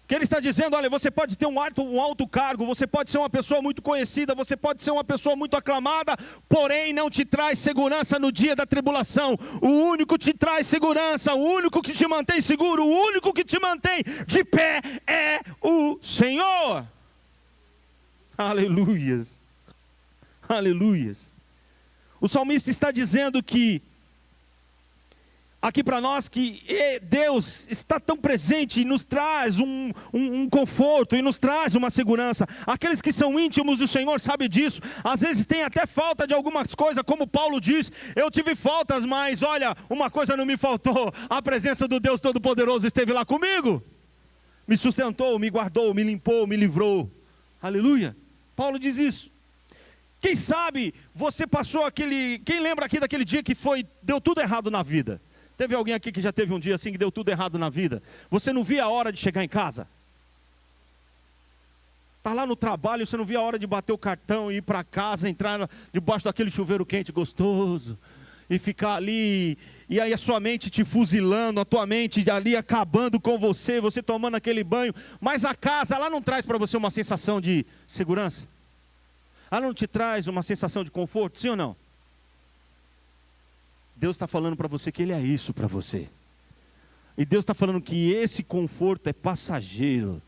Que ele está dizendo, olha, você pode ter um alto cargo, você pode ser uma pessoa muito conhecida, você pode ser uma pessoa muito aclamada, porém não te traz segurança no dia da tribulação. O único que te traz segurança, o único que te mantém seguro, o único que te mantém de pé é o Senhor. Aleluias, aleluias. O salmista está dizendo que aqui para nós que Deus está tão presente e nos traz um conforto e nos traz uma segurança. Aqueles que são íntimos do Senhor sabem disso. Às vezes tem até falta de algumas coisas, como Paulo diz, eu tive faltas, mas olha, uma coisa não me faltou, a presença do Deus Todo-Poderoso esteve lá comigo, me sustentou, me guardou, me limpou, me livrou. Aleluia, Paulo diz isso. Quem sabe você passou quem lembra aqui daquele dia que deu tudo errado na vida? Teve alguém aqui que já teve um dia assim que deu tudo errado na vida? Você não via a hora de chegar em casa? Está lá no trabalho, você não via a hora de bater o cartão e ir para casa, entrar debaixo daquele chuveiro quente gostoso e ficar ali, e aí a sua mente te fuzilando, a tua mente ali acabando com você, você tomando aquele banho, mas a casa, ela não traz para você uma sensação de segurança? Ela não te traz uma sensação de conforto, sim ou não? Deus está falando para você que Ele é isso para você. E Deus está falando que esse conforto é passageiro.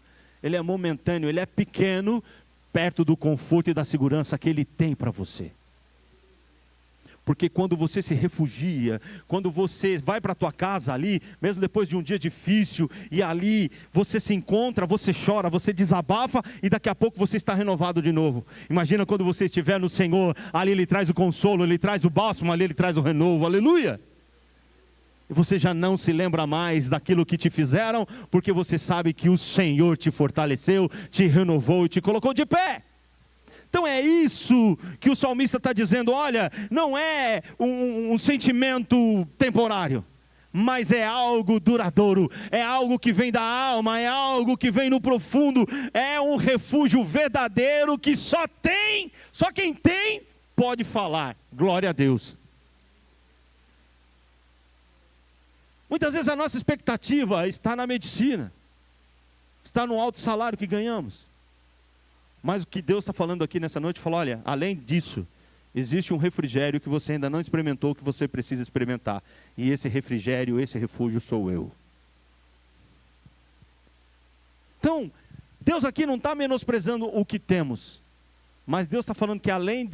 Ele é momentâneo, ele é pequeno, perto do conforto e da segurança que Ele tem para você. Porque quando você se refugia, quando você vai para a tua casa ali, mesmo depois de um dia difícil, e ali você se encontra, você chora, você desabafa, e daqui a pouco você está renovado de novo. Imagina quando você estiver no Senhor, ali Ele traz o consolo, Ele traz o bálsamo, ali Ele traz o renovo, aleluia! E você já não se lembra mais daquilo que te fizeram, porque você sabe que o Senhor te fortaleceu, te renovou e te colocou de pé. Então é isso que o salmista está dizendo, olha, não é um sentimento temporário, mas é algo duradouro, é algo que vem da alma, é algo que vem no profundo, é um refúgio verdadeiro que só quem tem pode falar, glória a Deus. Muitas vezes a nossa expectativa está na medicina, está no alto salário que ganhamos. Mas o que Deus está falando aqui nessa noite, falou, olha, além disso, existe um refrigério que você ainda não experimentou, que você precisa experimentar. E esse refrigério, esse refúgio sou eu. Então, Deus aqui não está menosprezando o que temos. Mas Deus está falando que além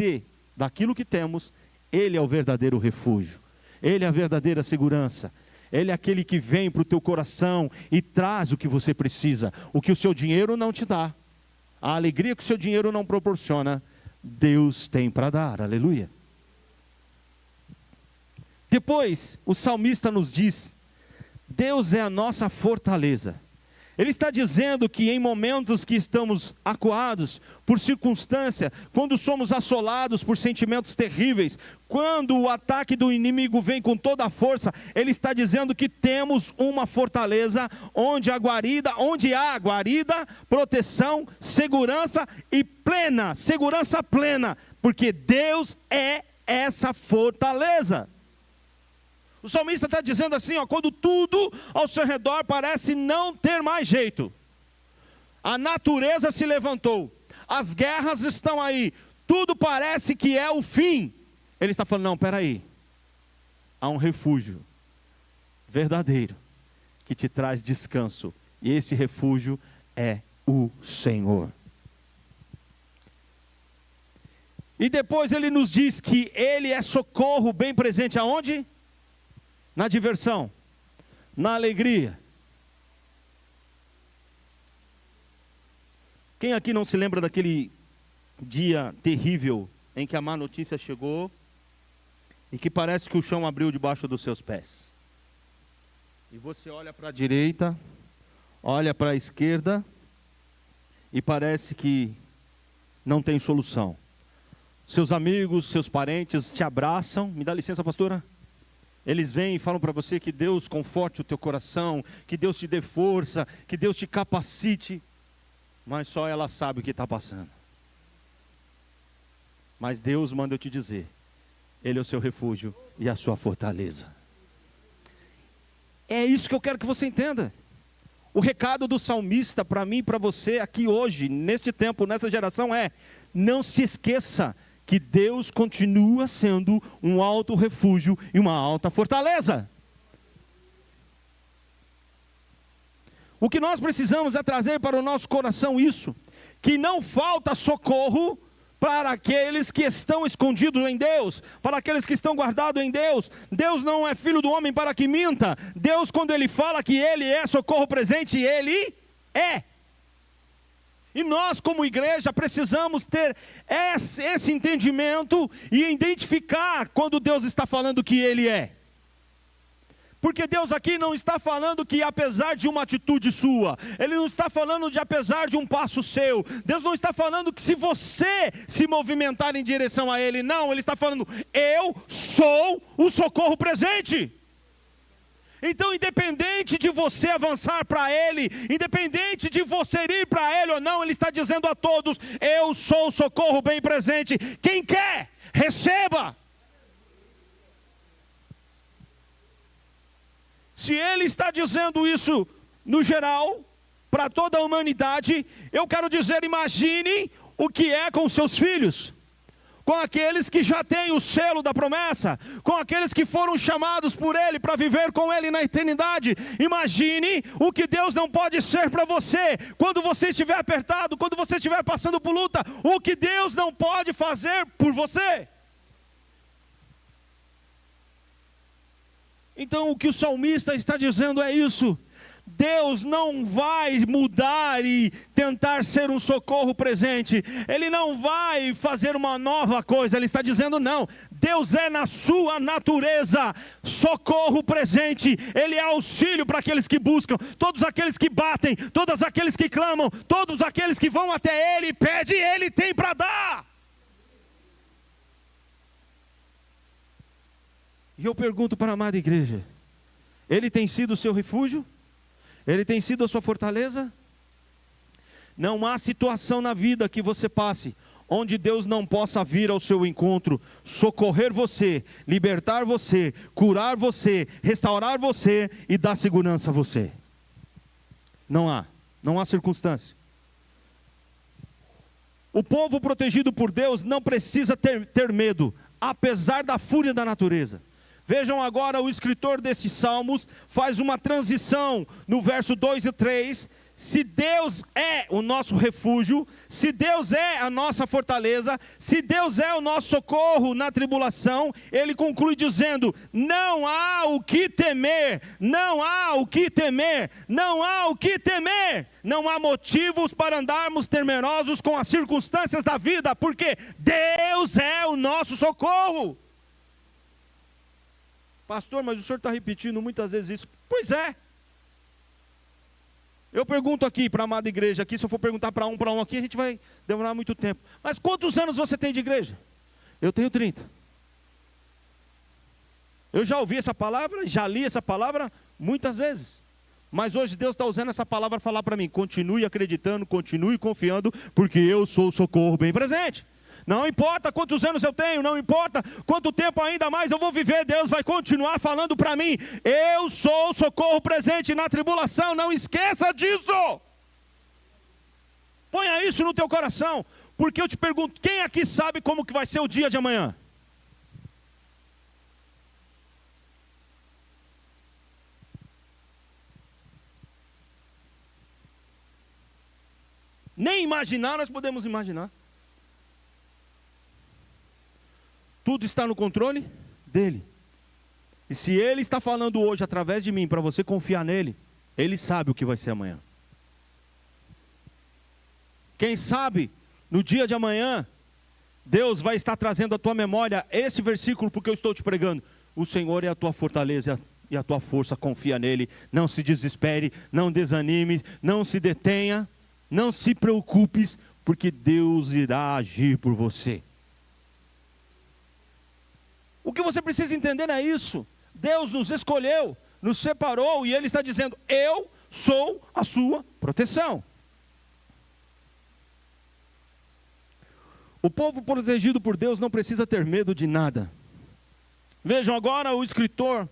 daquilo que temos, Ele é o verdadeiro refúgio. Ele é a verdadeira segurança. Ele é aquele que vem para o teu coração e traz o que você precisa. O que o seu dinheiro não te dá. A alegria que o seu dinheiro não proporciona, Deus tem para dar, aleluia. Depois, o salmista nos diz, Deus é a nossa fortaleza. Ele está dizendo que em momentos que estamos acuados por circunstância, quando somos assolados por sentimentos terríveis, quando o ataque do inimigo vem com toda a força, ele está dizendo que temos uma fortaleza onde há guarida, proteção, segurança e segurança plena, porque Deus é essa fortaleza. O salmista está dizendo assim, ó, quando tudo ao seu redor parece não ter mais jeito, a natureza se levantou, as guerras estão aí, tudo parece que é o fim. Ele está falando, não, peraí, há um refúgio verdadeiro que te traz descanso, e esse refúgio é o Senhor. E depois ele nos diz que ele é socorro bem presente aonde? Na diversão, na alegria. Quem aqui não se lembra daquele dia terrível em que a má notícia chegou e que parece que o chão abriu debaixo dos seus pés? E você olha para a direita, olha para a esquerda e parece que não tem solução. Seus amigos, seus parentes te abraçam. Me dá licença, pastora? Eles vêm e falam para você que Deus conforte o teu coração, que Deus te dê força, que Deus te capacite. Mas só ela sabe o que está passando. Mas Deus manda eu te dizer, Ele é o seu refúgio e a sua fortaleza. É isso que eu quero que você entenda. O recado do salmista para mim e para você aqui hoje, neste tempo, nessa geração é: não se esqueça que Deus continua sendo um alto refúgio e uma alta fortaleza. O que nós precisamos é trazer para o nosso coração isso, que não falta socorro para aqueles que estão escondidos em Deus, para aqueles que estão guardados em Deus. Deus não é filho do homem para que minta. Deus, quando Ele fala que Ele é socorro presente, Ele é. E nós, como igreja, precisamos ter esse entendimento e identificar quando Deus está falando que Ele é. Porque Deus aqui não está falando que apesar de uma atitude sua, Ele não está falando de apesar de um passo seu, Deus não está falando que se você se movimentar em direção a Ele, não, Ele está falando, eu sou o socorro presente. Então, independente de você avançar para Ele, independente de você ir para Ele ou não, Ele está dizendo a todos, eu sou o socorro bem presente. Quem quer, receba. Se Ele está dizendo isso no geral, para toda a humanidade, eu quero dizer, imagine o que é com seus filhos. Com aqueles que já têm o selo da promessa, com aqueles que foram chamados por Ele para viver com Ele na eternidade. Imagine o que Deus não pode ser para você, quando você estiver apertado, quando você estiver passando por luta, o que Deus não pode fazer por você. Então o que o salmista está dizendo é isso. Deus não vai mudar e tentar ser um socorro presente. Ele não vai fazer uma nova coisa. Ele está dizendo não. Deus é na sua natureza socorro presente. Ele é auxílio para aqueles que buscam. Todos aqueles que batem. Todos aqueles que clamam. Todos aqueles que vão até Ele e pedem. Ele tem para dar. E eu pergunto para a amada igreja. Ele tem sido o seu refúgio? Ele tem sido a sua fortaleza? Não há situação na vida que você passe onde Deus não possa vir ao seu encontro, socorrer você, libertar você, curar você, restaurar você e dar segurança a você. Não há circunstância. O povo protegido por Deus não precisa ter medo, apesar da fúria da natureza. Vejam agora, o escritor desses salmos faz uma transição no verso 2 e 3. Se Deus é o nosso refúgio, se Deus é a nossa fortaleza, se Deus é o nosso socorro na tribulação, ele conclui dizendo, não há o que temer, não há o que temer, não há o que temer. Não há motivos para andarmos temerosos com as circunstâncias da vida, porque Deus é o nosso socorro. Pastor, mas o senhor está repetindo muitas vezes isso. Pois é. Eu pergunto aqui para a amada igreja, aqui, se eu for perguntar para um aqui, a gente vai demorar muito tempo. Mas quantos anos você tem de igreja? Eu tenho 30. Eu já ouvi essa palavra, já li essa palavra muitas vezes. Mas hoje Deus está usando essa palavra para falar para mim, continue acreditando, continue confiando, porque eu sou o socorro bem presente. Não importa quantos anos eu tenho, não importa quanto tempo ainda mais eu vou viver, Deus vai continuar falando para mim: eu sou o socorro presente na tribulação, não esqueça disso. Ponha isso no teu coração, porque eu te pergunto, quem aqui sabe como que vai ser o dia de amanhã? Nem imaginar nós podemos imaginar. Tudo está no controle dele. E se ele está falando hoje através de mim, para você confiar nele, ele sabe o que vai ser amanhã. Quem sabe, no dia de amanhã, Deus vai estar trazendo à tua memória esse versículo, porque eu estou te pregando. O Senhor é a tua fortaleza e a tua força, confia nele. Não se desespere, não desanime, não se detenha. Não se preocupes, porque Deus irá agir por você. O que você precisa entender é isso. Deus nos escolheu, nos separou, e Ele está dizendo: eu sou a sua proteção. O povo protegido por Deus não precisa ter medo de nada. Vejam agora, o escritor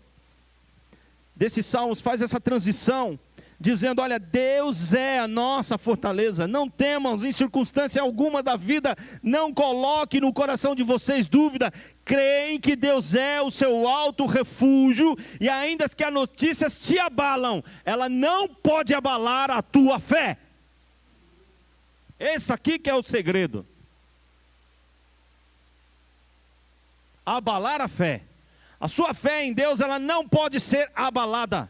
desses salmos faz essa transição, dizendo: olha, Deus é a nossa fortaleza, não temam em circunstância alguma da vida, não coloque no coração de vocês dúvida, creem que Deus é o seu alto refúgio, e ainda que as notícias te abalam, ela não pode abalar a tua fé. Esse aqui que é o segredo. Abalar a fé. A sua fé em Deus, ela não pode ser abalada.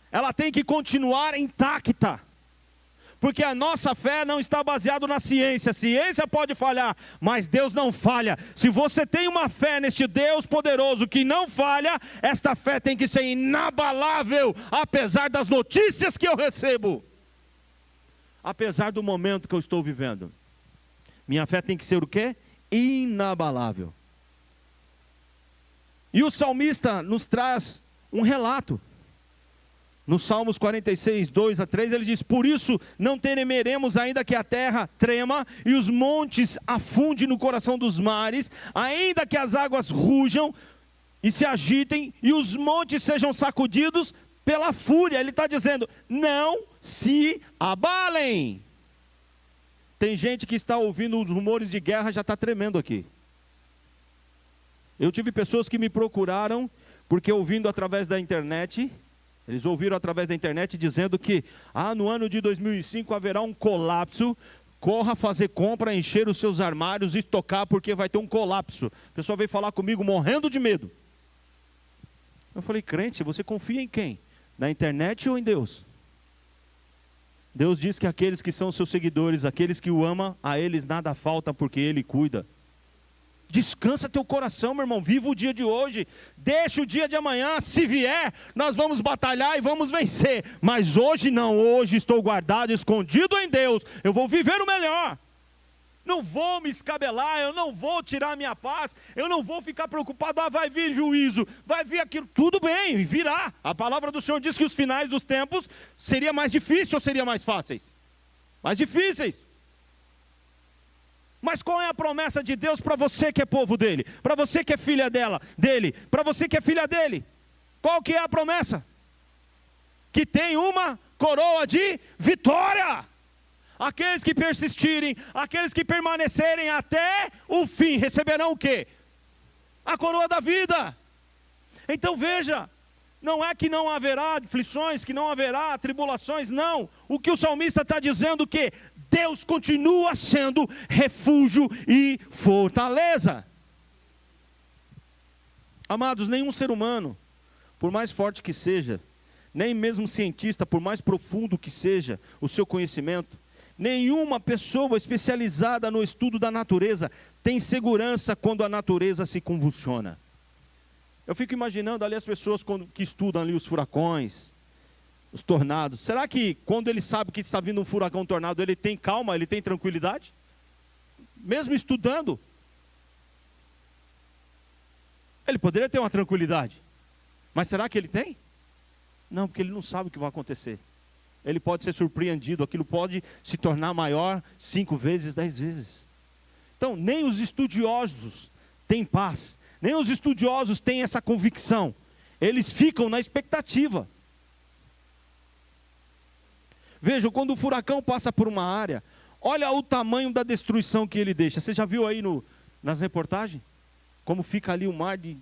Ela tem que continuar intacta, porque a nossa fé não está baseada na ciência. A ciência pode falhar, mas Deus não falha. Se você tem uma fé neste Deus poderoso que não falha, esta fé tem que ser inabalável, apesar das notícias que eu recebo, apesar do momento que eu estou vivendo. Minha fé tem que ser o quê? Inabalável. E o salmista nos traz um relato. No Salmos 46, 2 a 3, ele diz: por isso não temeremos, ainda que a terra trema e os montes afundem no coração dos mares, ainda que as águas rujam e se agitem e os montes sejam sacudidos pela fúria. Ele está dizendo: não se abalem. Tem gente que está ouvindo os rumores de guerra, já está tremendo aqui. Eu tive pessoas que me procuraram, porque ouvindo através da internet, eles ouviram através da internet dizendo que no ano de 2005 haverá um colapso, corra fazer compra, encher os seus armários e estocar, porque vai ter um colapso. A pessoa veio falar comigo morrendo de medo. Eu falei: crente, você confia em quem? Na internet ou em Deus? Deus diz que aqueles que são seus seguidores, aqueles que o amam, a eles nada falta, porque Ele cuida. Descansa teu coração, meu irmão, viva o dia de hoje, deixa o dia de amanhã, se vier, nós vamos batalhar e vamos vencer, mas hoje não, hoje estou guardado, escondido em Deus, eu vou viver o melhor, não vou me escabelar, eu não vou tirar a minha paz, eu não vou ficar preocupado, vai vir juízo, vai vir aquilo, tudo bem, virá, a palavra do Senhor diz que os finais dos tempos, seria mais difícil ou seria mais fáceis? Mais difíceis. Mas qual é a promessa de Deus para você que é povo dele? Para você que é filha dele? Para você que é filha dele? Qual que é a promessa? Que tem uma coroa de vitória. Aqueles que persistirem, aqueles que permanecerem até o fim, receberão o quê? A coroa da vida. Então veja, não é que não haverá aflições, que não haverá tribulações, não. O que o salmista está dizendo é que Deus continua sendo refúgio e fortaleza. Amados, nenhum ser humano, por mais forte que seja, nem mesmo cientista, por mais profundo que seja o seu conhecimento, nenhuma pessoa especializada no estudo da natureza tem segurança quando a natureza se convulsiona. Eu fico imaginando ali as pessoas que estudam ali os furacões, os tornados. Será que quando ele sabe que está vindo um furacão, um tornado, ele tem calma, ele tem tranquilidade? Mesmo estudando, ele poderia ter uma tranquilidade, mas será que ele tem? Não, porque ele não sabe o que vai acontecer. Ele pode ser surpreendido, aquilo pode se tornar maior 5 vezes, 10 vezes. Então, nem os estudiosos têm paz, nem os estudiosos têm essa convicção. Eles ficam na expectativa. Vejam, quando o furacão passa por uma área, olha o tamanho da destruição que ele deixa. Você já viu aí nas reportagens? Como fica ali o mar de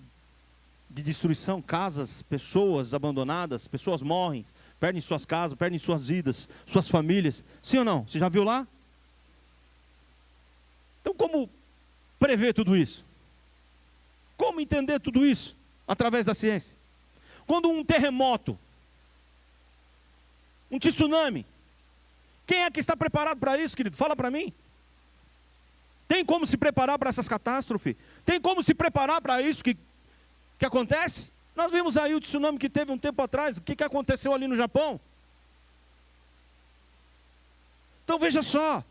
destruição, casas, pessoas abandonadas, pessoas morrem, perdem suas casas, perdem suas vidas, suas famílias. Sim ou não? Você já viu lá? Então, como prever tudo isso? Como entender tudo isso? Através da ciência. Quando um terremoto, um tsunami, quem é que está preparado para isso, querido? Fala para mim. Tem como se preparar para essas catástrofes? Tem como se preparar para isso que acontece? Nós vimos aí o tsunami que teve um tempo atrás. O que aconteceu ali no Japão? Então veja só,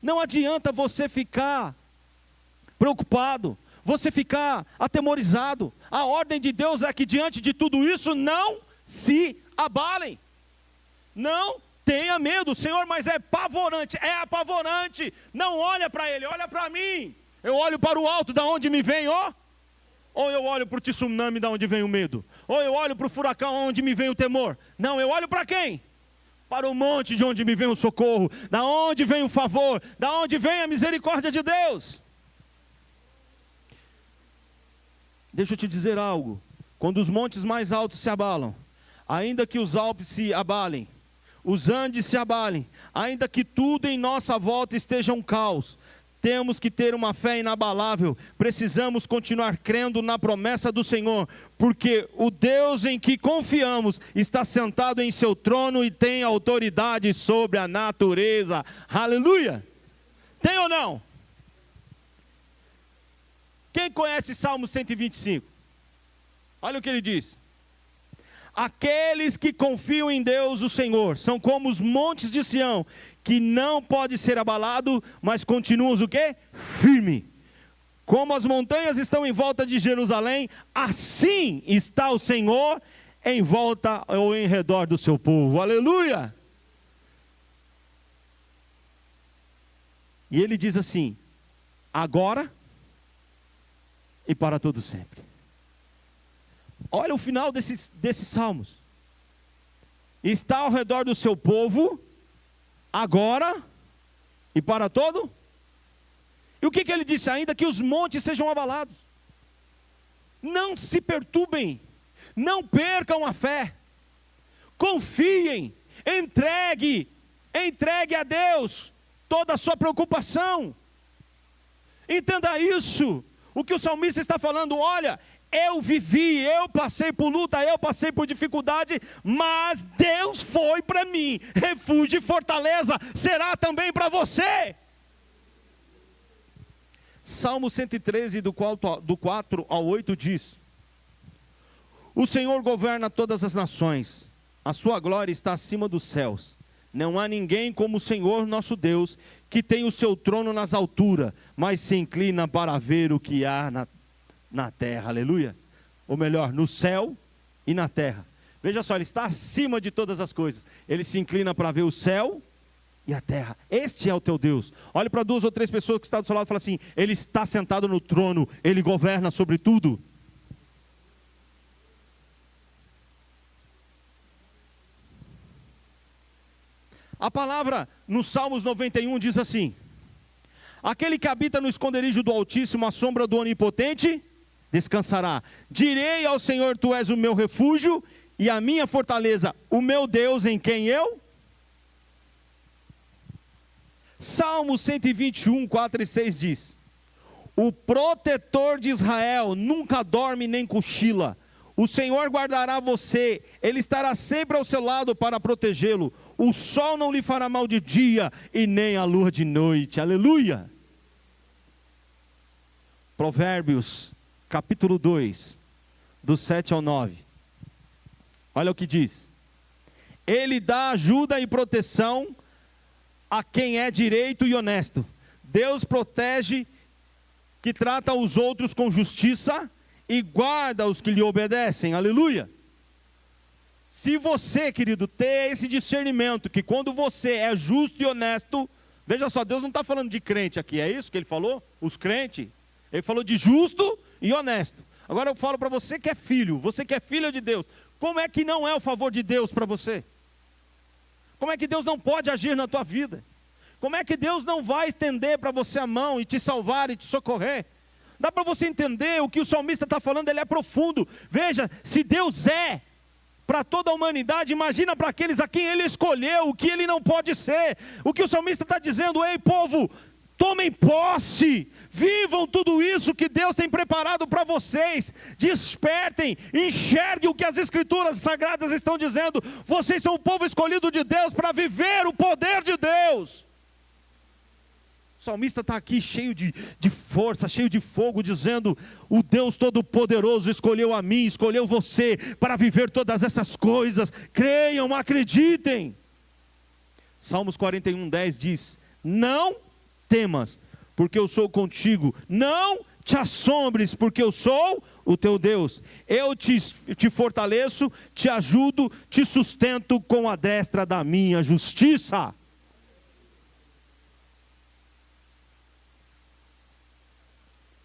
não adianta você ficar preocupado, você ficar atemorizado. A ordem de Deus é que diante de tudo isso não se abalem. Não tenha medo, Senhor, mas é apavorante. Não olha para ele, olha para mim. Eu olho para o alto, da onde me vem, ó. Ou eu olho para o tsunami, da onde vem o medo. Ou eu olho para o furacão, onde me vem o temor. Não, eu olho para quem? Para o monte de onde me vem o socorro. Da onde vem o favor, da onde vem a misericórdia de Deus. Deixa eu te dizer algo. Quando os montes mais altos se abalam, ainda que os Alpes se abalem, os Andes se abalem, ainda que tudo em nossa volta esteja um caos, temos que ter uma fé inabalável, precisamos continuar crendo na promessa do Senhor, porque o Deus em que confiamos está sentado em seu trono e tem autoridade sobre a natureza. Aleluia! Tem ou não? Quem conhece Salmo 125? Olha o que ele diz. Aqueles que confiam em Deus, o Senhor, são como os montes de Sião, que não pode ser abalado, mas continuam o quê? Firme. Como as montanhas estão em volta de Jerusalém, assim está o Senhor em volta ou em redor do seu povo. Aleluia! E ele diz assim, agora e para todo sempre. Olha o final desses salmos. Está ao redor do seu povo, agora e para todo. E o que ele disse? Ainda que os montes sejam abalados. Não se perturbem, não percam a fé. Confiem, entregue a Deus toda a sua preocupação. Entenda isso. O que o salmista está falando, olha, eu vivi, eu passei por luta, eu passei por dificuldade, mas Deus foi para mim, refúgio e fortaleza, será também para você. Salmo 113, do 4 ao 8 diz, o Senhor governa todas as nações, a sua glória está acima dos céus. Não há ninguém como o Senhor nosso Deus, que tem o seu trono nas alturas, mas se inclina para ver o que há na terra, aleluia. Ou melhor, no céu e na terra. Veja só, ele está acima de todas as coisas. Ele se inclina para ver o céu e a terra. Este é o teu Deus. Olhe para 2 ou 3 pessoas que estão do seu lado e fala assim, ele está sentado no trono, ele governa sobre tudo. A palavra no Salmos 91 diz assim, aquele que habita no esconderijo do Altíssimo, à sombra do Onipotente, descansará. Direi ao Senhor, tu és o meu refúgio e a minha fortaleza, o meu Deus em quem eu? Salmo 121, 4 e 6 diz, o protetor de Israel nunca dorme nem cochila. O Senhor guardará você, Ele estará sempre ao seu lado para protegê-lo. O sol não lhe fará mal de dia e nem a lua de noite. Aleluia! Provérbios, capítulo 2, do 7 ao 9. Olha o que diz. Ele dá ajuda e proteção a quem é direito e honesto. Deus protege que trata os outros com justiça e guarda os que lhe obedecem, aleluia. Se você, querido, ter esse discernimento, que quando você é justo e honesto, Veja só, Deus não está falando de crente aqui, é isso que ele falou? Os crentes. Ele falou de justo e honesto. Agora eu falo para você que é filho, você que é filho de Deus. Como é que não é o favor de Deus para você? Como é que Deus não pode agir na tua vida? Como é que Deus não vai estender para você a mão e te salvar e te socorrer? Dá para você entender o que o salmista está falando, ele é profundo. Veja, se Deus é para toda a humanidade, imagina para aqueles a quem ele escolheu, o que ele não pode ser. O que o salmista está dizendo: ei povo, tomem posse, vivam tudo isso que Deus tem preparado para vocês, despertem, enxerguem o que as escrituras sagradas estão dizendo. Vocês são o povo escolhido de Deus para viver o poder de Deus. O salmista está aqui cheio de força, cheio de fogo, dizendo: o Deus Todo-Poderoso escolheu a mim, escolheu você para viver todas essas coisas. Creiam, acreditem. Salmos 41:10 diz: não temas, porque eu sou contigo. Não te assombres, porque eu sou o teu Deus. Eu te fortaleço, te ajudo, te sustento com a destra da minha justiça.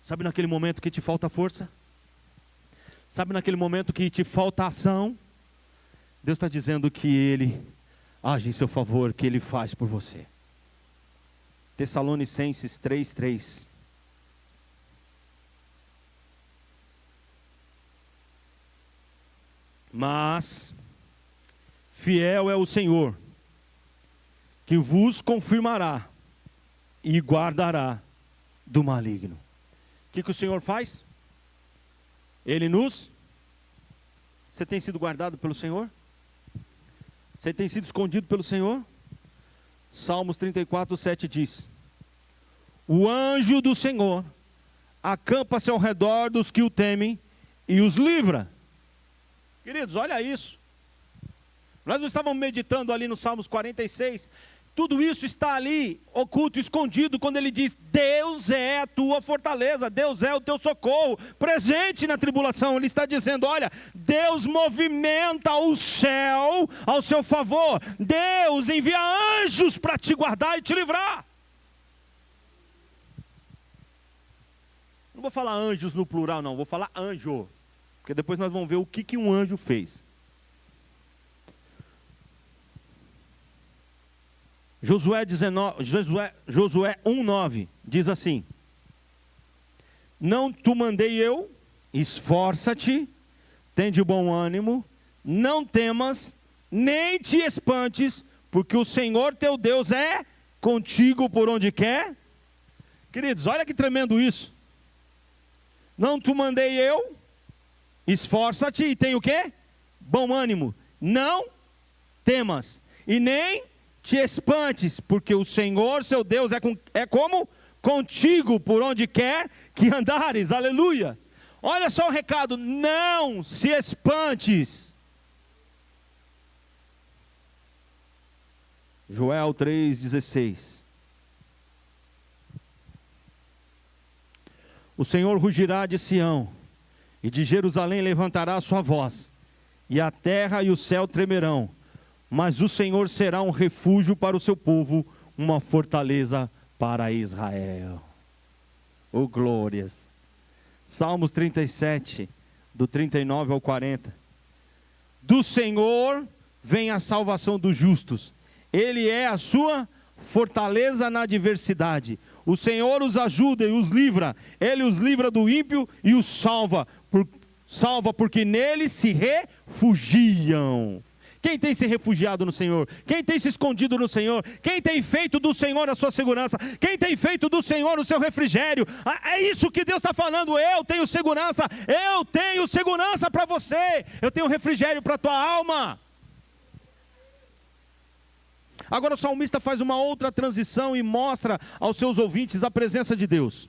Sabe naquele momento que te falta força? Sabe naquele momento que te falta ação? Deus está dizendo que Ele age em seu favor, que Ele faz por você. Tessalonicenses 3:3. Mas fiel é o Senhor, que vos confirmará e guardará do maligno. O que o Senhor faz? Ele nos... Você tem sido guardado pelo Senhor? Você tem sido escondido pelo Senhor? Salmos 34:7 diz: o anjo do Senhor acampa-se ao redor dos que o temem e os livra. Queridos, olha isso. Nós estávamos meditando ali no Salmos 46. Tudo isso está ali, oculto, escondido, quando ele diz: Deus é a tua fortaleza, Deus é o teu socorro, presente na tribulação. Ele está dizendo: olha, Deus movimenta o céu ao seu favor, Deus envia anjos para te guardar e te livrar. Não vou falar anjos no plural não, vou falar anjo, porque depois nós vamos ver o que um anjo fez. Josué 1:9 diz assim: não te mandei eu, esforça-te, tem de bom ânimo, não temas, nem te espantes, porque o Senhor teu Deus é contigo por onde quer. Queridos, olha que tremendo isso. Não te mandei eu, esforça-te e tem o quê? Bom ânimo, não temas, e nem te espantes, porque o Senhor seu Deus é como contigo por onde quer que andares. Aleluia. Olha só o recado: não se espantes. Joel 3:16. O Senhor rugirá de Sião, e de Jerusalém levantará a sua voz, e a terra e o céu tremerão. Mas o Senhor será um refúgio para o seu povo, uma fortaleza para Israel. Oh, glórias. Salmos 37, do 39 ao 40. Do Senhor vem a salvação dos justos. Ele é a sua fortaleza na adversidade. O Senhor os ajuda e os livra. Ele os livra do ímpio e os salva porque nele se refugiam. Quem tem se refugiado no Senhor? Quem tem se escondido no Senhor? Quem tem feito do Senhor a sua segurança? Quem tem feito do Senhor o seu refrigério? É isso que Deus está falando. Eu tenho segurança para você. Eu tenho refrigério para a tua alma. Agora o salmista faz uma outra transição e mostra aos seus ouvintes a presença de Deus.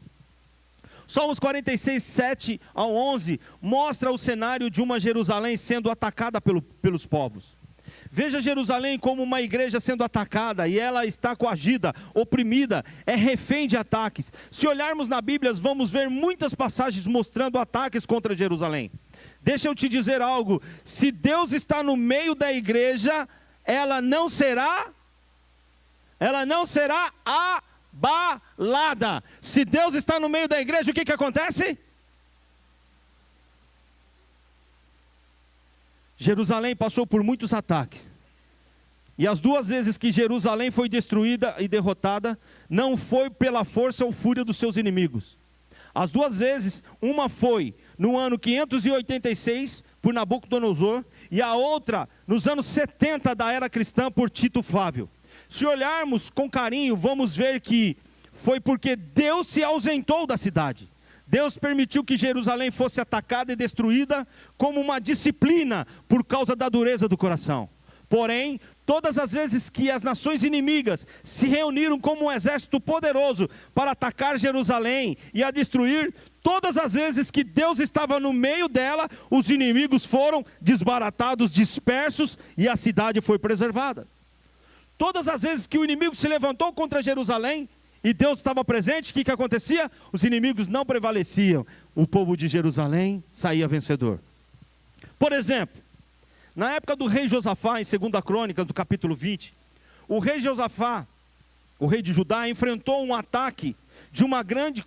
Salmos 46, 7 ao 11, mostra o cenário de uma Jerusalém sendo atacada pelos povos. Veja Jerusalém como uma igreja sendo atacada, e ela está coagida, oprimida, é refém de ataques. Se olharmos na Bíblia, vamos ver muitas passagens mostrando ataques contra Jerusalém. Deixa eu te dizer algo: se Deus está no meio da igreja, ela não será ela não será abalada. Se Deus está no meio da igreja, o que acontece? Jerusalém passou por muitos ataques. E as 2 vezes que Jerusalém foi destruída e derrotada, não foi pela força ou fúria dos seus inimigos. As 2 vezes, uma foi no ano 586, por Nabucodonosor, e a outra nos anos 70 da era cristã, por Tito Flávio. Se olharmos com carinho, vamos ver que foi porque Deus se ausentou da cidade. Deus permitiu que Jerusalém fosse atacada e destruída como uma disciplina por causa da dureza do coração. Porém, todas as vezes que as nações inimigas se reuniram como um exército poderoso para atacar Jerusalém e a destruir, todas as vezes que Deus estava no meio dela, os inimigos foram desbaratados, dispersos e a cidade foi preservada. Todas as vezes que o inimigo se levantou contra Jerusalém e Deus estava presente, o que acontecia? Os inimigos não prevaleciam, o povo de Jerusalém saía vencedor. Por exemplo, na época do rei Josafá, em 2 Crônicas, do capítulo 20, o rei Josafá, o rei de Judá, enfrentou um ataque de uma grande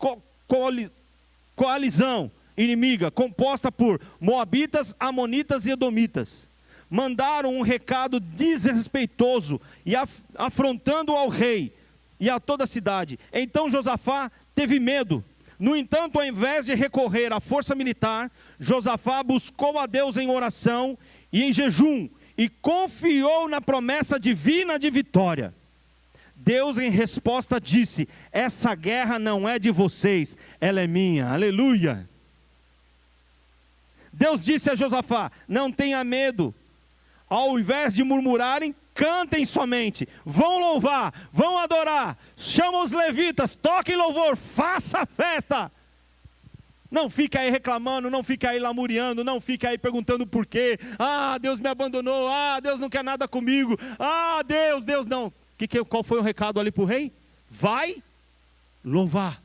coalizão inimiga, composta por moabitas, amonitas e edomitas. Mandaram um recado desrespeitoso e afrontando ao rei e a toda a cidade. Então Josafá teve medo. No entanto, ao invés de recorrer à força militar, Josafá buscou a Deus em oração e em jejum, e confiou na promessa divina de vitória. Deus, em resposta, disse: essa guerra não é de vocês, ela é minha. Aleluia. Deus disse a Josafá: não tenha medo. Ao invés de murmurarem, cantem somente, vão louvar, vão adorar, chama os levitas, toquem louvor, faça festa. Não fica aí reclamando, não fica aí lamuriando, não fica aí perguntando por quê. Ah, Deus me abandonou, ah, Deus não quer nada comigo, ah, Deus não. Qual foi o recado ali para o rei? Vai louvar,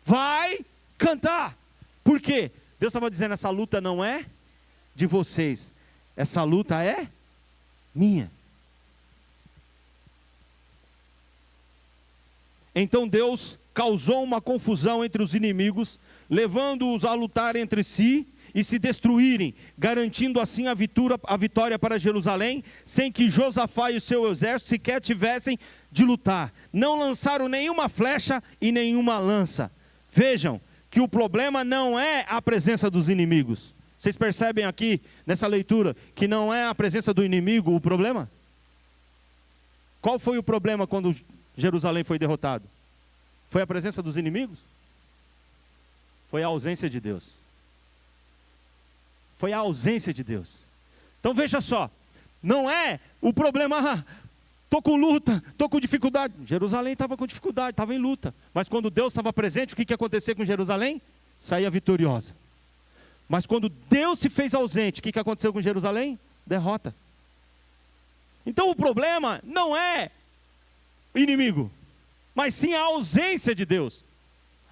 vai cantar. Por quê? Deus estava dizendo: essa luta não é de vocês, essa luta é minha. Então Deus causou uma confusão entre os inimigos, levando-os a lutar entre si e se destruírem, garantindo assim a vitória para Jerusalém, sem que Josafá e o seu exército sequer tivessem de lutar. Não lançaram nenhuma flecha e nenhuma lança. Vejam que o problema não é a presença dos inimigos. Vocês percebem aqui nessa leitura que não é a presença do inimigo o problema? Qual foi o problema quando Jerusalém foi derrotado? Foi a presença dos inimigos? Foi a ausência de Deus. Foi a ausência de Deus. Então veja só, não é o problema: estou com luta, estou com dificuldade. Jerusalém estava com dificuldade, estava em luta. Mas quando Deus estava presente, o que ia acontecer com Jerusalém? Saía vitoriosa. Mas quando Deus se fez ausente, o que aconteceu com Jerusalém? Derrota. Então o problema não é o inimigo, mas sim a ausência de Deus,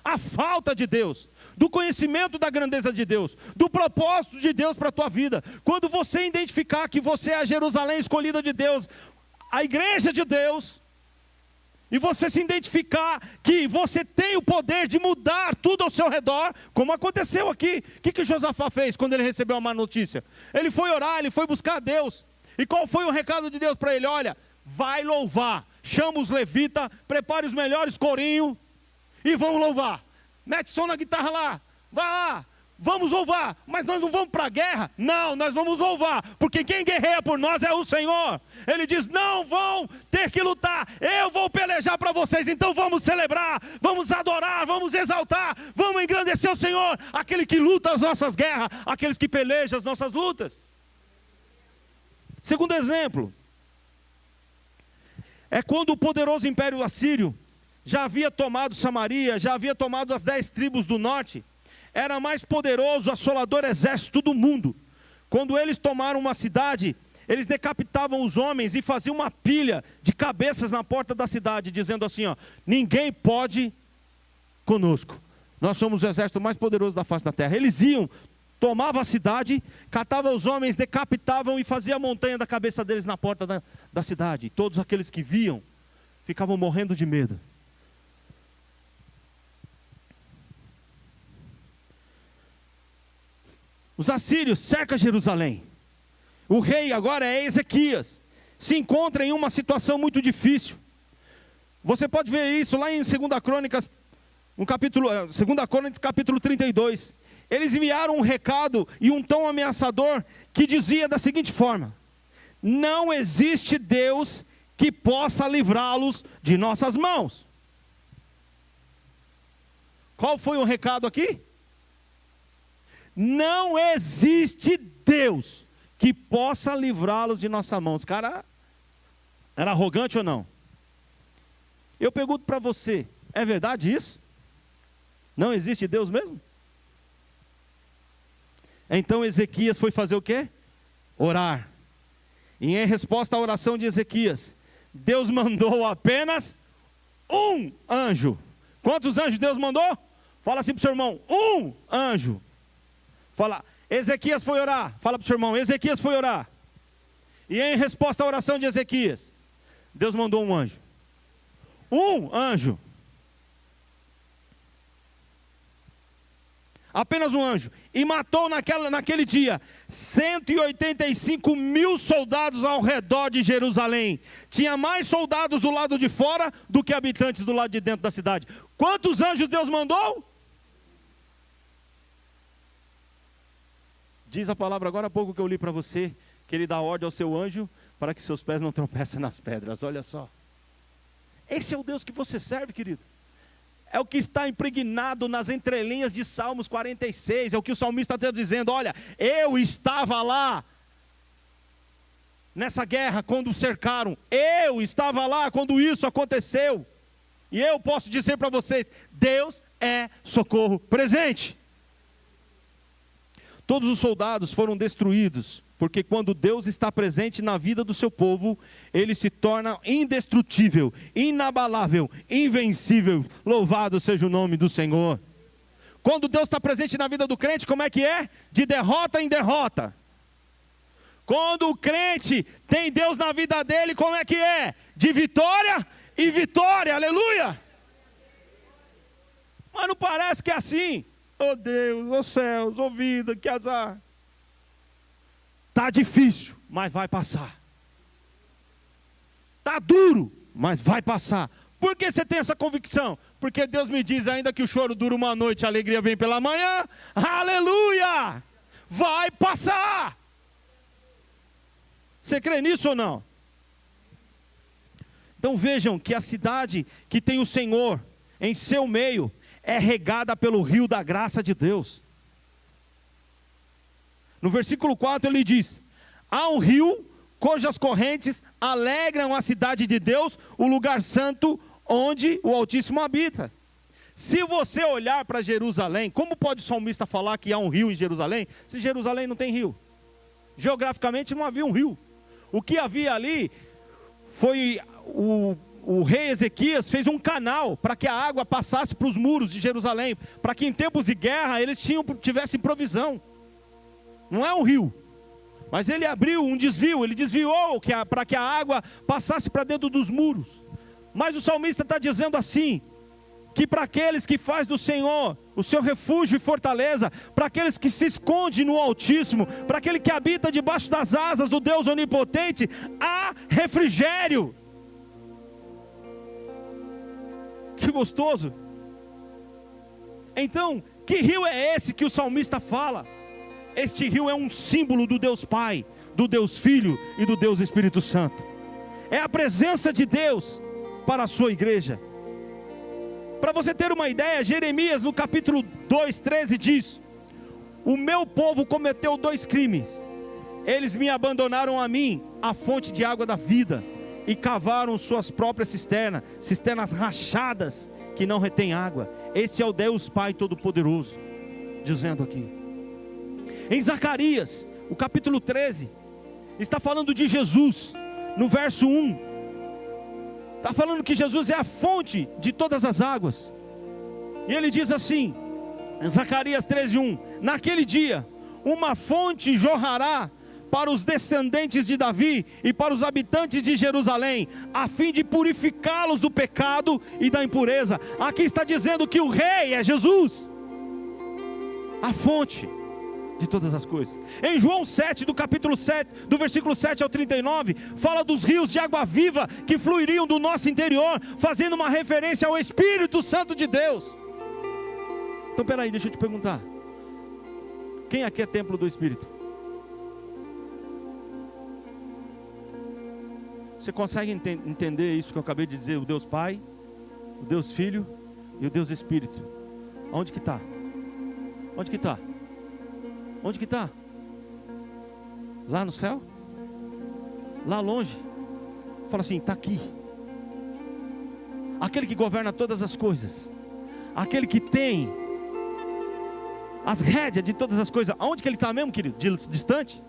a falta de Deus, do conhecimento da grandeza de Deus, do propósito de Deus para a tua vida. Quando você identificar que você é a Jerusalém escolhida de Deus, a igreja de Deus, e você se identificar que você tem o poder de mudar tudo ao seu redor, como aconteceu aqui. O que Josafá fez quando ele recebeu a má notícia? Ele foi orar, ele foi buscar a Deus. E qual foi o recado de Deus para ele? Olha, vai louvar, chama os levitas, prepare os melhores corinhos e vamos louvar. Mete som na guitarra lá, vai lá, vamos louvar. Mas nós não vamos para a guerra? Não, nós vamos louvar, porque quem guerreia por nós é o Senhor. Ele diz: não vão ter que lutar, eu vou pelejar para vocês. Então vamos celebrar, vamos adorar, vamos exaltar, vamos engrandecer o Senhor, aquele que luta as nossas guerras, aqueles que pelejam as nossas lutas. Segundo exemplo, é quando o poderoso império assírio já havia tomado Samaria, já havia tomado as 10 tribos do norte, era mais poderoso, assolador exército do mundo. Quando eles tomaram uma cidade, eles decapitavam os homens e faziam uma pilha de cabeças na porta da cidade, dizendo assim: ó, ninguém pode conosco, nós somos o exército mais poderoso da face da terra. Eles iam, tomavam a cidade, catavam os homens, decapitavam e faziam a montanha da cabeça deles na porta da cidade. E todos aqueles que viam ficavam morrendo de medo. Os assírios cercam Jerusalém. O rei agora é Ezequias. Se encontra em uma situação muito difícil. Você pode ver isso lá em 2 Crônicas, capítulo 32. Eles enviaram um recado e um tom ameaçador que dizia da seguinte forma: não existe Deus que possa livrá-los de nossas mãos. Qual foi o recado aqui? Não existe Deus que possa livrá-los de nossas mãos. Cara, era arrogante ou não? Eu pergunto para você, é verdade isso? Não existe Deus mesmo? Então Ezequias foi fazer o quê? Orar. E em resposta à oração de Ezequias, Deus mandou apenas um anjo. Quantos anjos Deus mandou? Fala assim para o seu irmão, um anjo. Fala, Ezequias foi orar. Fala para o seu irmão, Ezequias foi orar. E em resposta à oração de Ezequias, Deus mandou um anjo. Um anjo. Apenas um anjo. E matou naquele dia 185 mil soldados ao redor de Jerusalém. Tinha mais soldados do lado de fora do que habitantes do lado de dentro da cidade. Quantos anjos Deus mandou? Diz a palavra agora há pouco que eu li para você, que ele dá ordem ao seu anjo para que seus pés não tropecem nas pedras. Olha só. Esse é o Deus que você serve, querido. É o que está impregnado nas entrelinhas de Salmos 46. É o que o salmista está dizendo. Olha, eu estava lá nessa guerra quando cercaram. Eu estava lá quando isso aconteceu. E eu posso dizer para vocês, Deus é socorro presente. Todos os soldados foram destruídos, porque quando Deus está presente na vida do seu povo, ele se torna indestrutível, inabalável, invencível. Louvado seja o nome do Senhor. Quando Deus está presente na vida do crente, como é que é? De derrota em derrota. Quando o crente tem Deus na vida dele, como é que é? De vitória em vitória, aleluia. Mas não parece que é assim. Oh Deus, oh céus, oh vida, que azar. Está difícil, mas vai passar. Está duro, mas vai passar. Por que você tem essa convicção? Porque Deus me diz, ainda que o choro dure uma noite, a alegria vem pela manhã. Aleluia! Vai passar. Você crê nisso ou não? Então vejam que a cidade que tem o Senhor em seu meio é regada pelo rio da graça de Deus. No versículo 4 ele diz: há um rio cujas correntes alegram a cidade de Deus, o lugar santo onde o Altíssimo habita. Se você olhar para Jerusalém, como pode o salmista falar que há um rio em Jerusalém, se Jerusalém não tem rio? Geograficamente não havia um rio. O que havia ali foi o rei Ezequias fez um canal para que a água passasse para os muros de Jerusalém, para que em tempos de guerra eles tivessem provisão. Não é um rio, mas ele abriu um desvio, ele desviou para que a água passasse para dentro dos muros. Mas o salmista está dizendo assim, que para aqueles que faz do Senhor o seu refúgio e fortaleza, para aqueles que se escondem no Altíssimo, para aquele que habita debaixo das asas do Deus Onipotente, há refrigério. Que gostoso. Então, que rio é esse que o salmista fala? Este rio é um símbolo do Deus Pai, do Deus Filho e do Deus Espírito Santo. É a presença de Deus para a sua igreja. Para você ter uma ideia, Jeremias no capítulo 2:13 diz: o meu povo cometeu 2 crimes. Eles me abandonaram a mim, a fonte de água da vida, e cavaram suas próprias cisternas rachadas que não retêm água. Esse é o Deus Pai Todo-Poderoso dizendo aqui. Em Zacarias, o capítulo 13, está falando de Jesus, no verso 1, está falando que Jesus é a fonte de todas as águas, e ele diz assim, em Zacarias 13:1, naquele dia, uma fonte jorrará para os descendentes de Davi e para os habitantes de Jerusalém, a fim de purificá-los do pecado e da impureza. Aqui está dizendo que o rei é Jesus, a fonte de todas as coisas. Em João 7, do capítulo 7, do versículo 7 ao 39, fala dos rios de água viva que fluiriam do nosso interior, fazendo uma referência ao Espírito Santo de Deus. Então peraí, deixa eu te perguntar, quem aqui é templo do Espírito? Você consegue entender isso que eu acabei de dizer? O Deus Pai, o Deus Filho e o Deus Espírito. Onde que está? Onde que está? Onde que está? Lá no céu? Lá longe? Fala assim, está aqui. Aquele que governa todas as coisas, aquele que tem as rédeas de todas as coisas. Aonde que ele está mesmo, querido? Distante?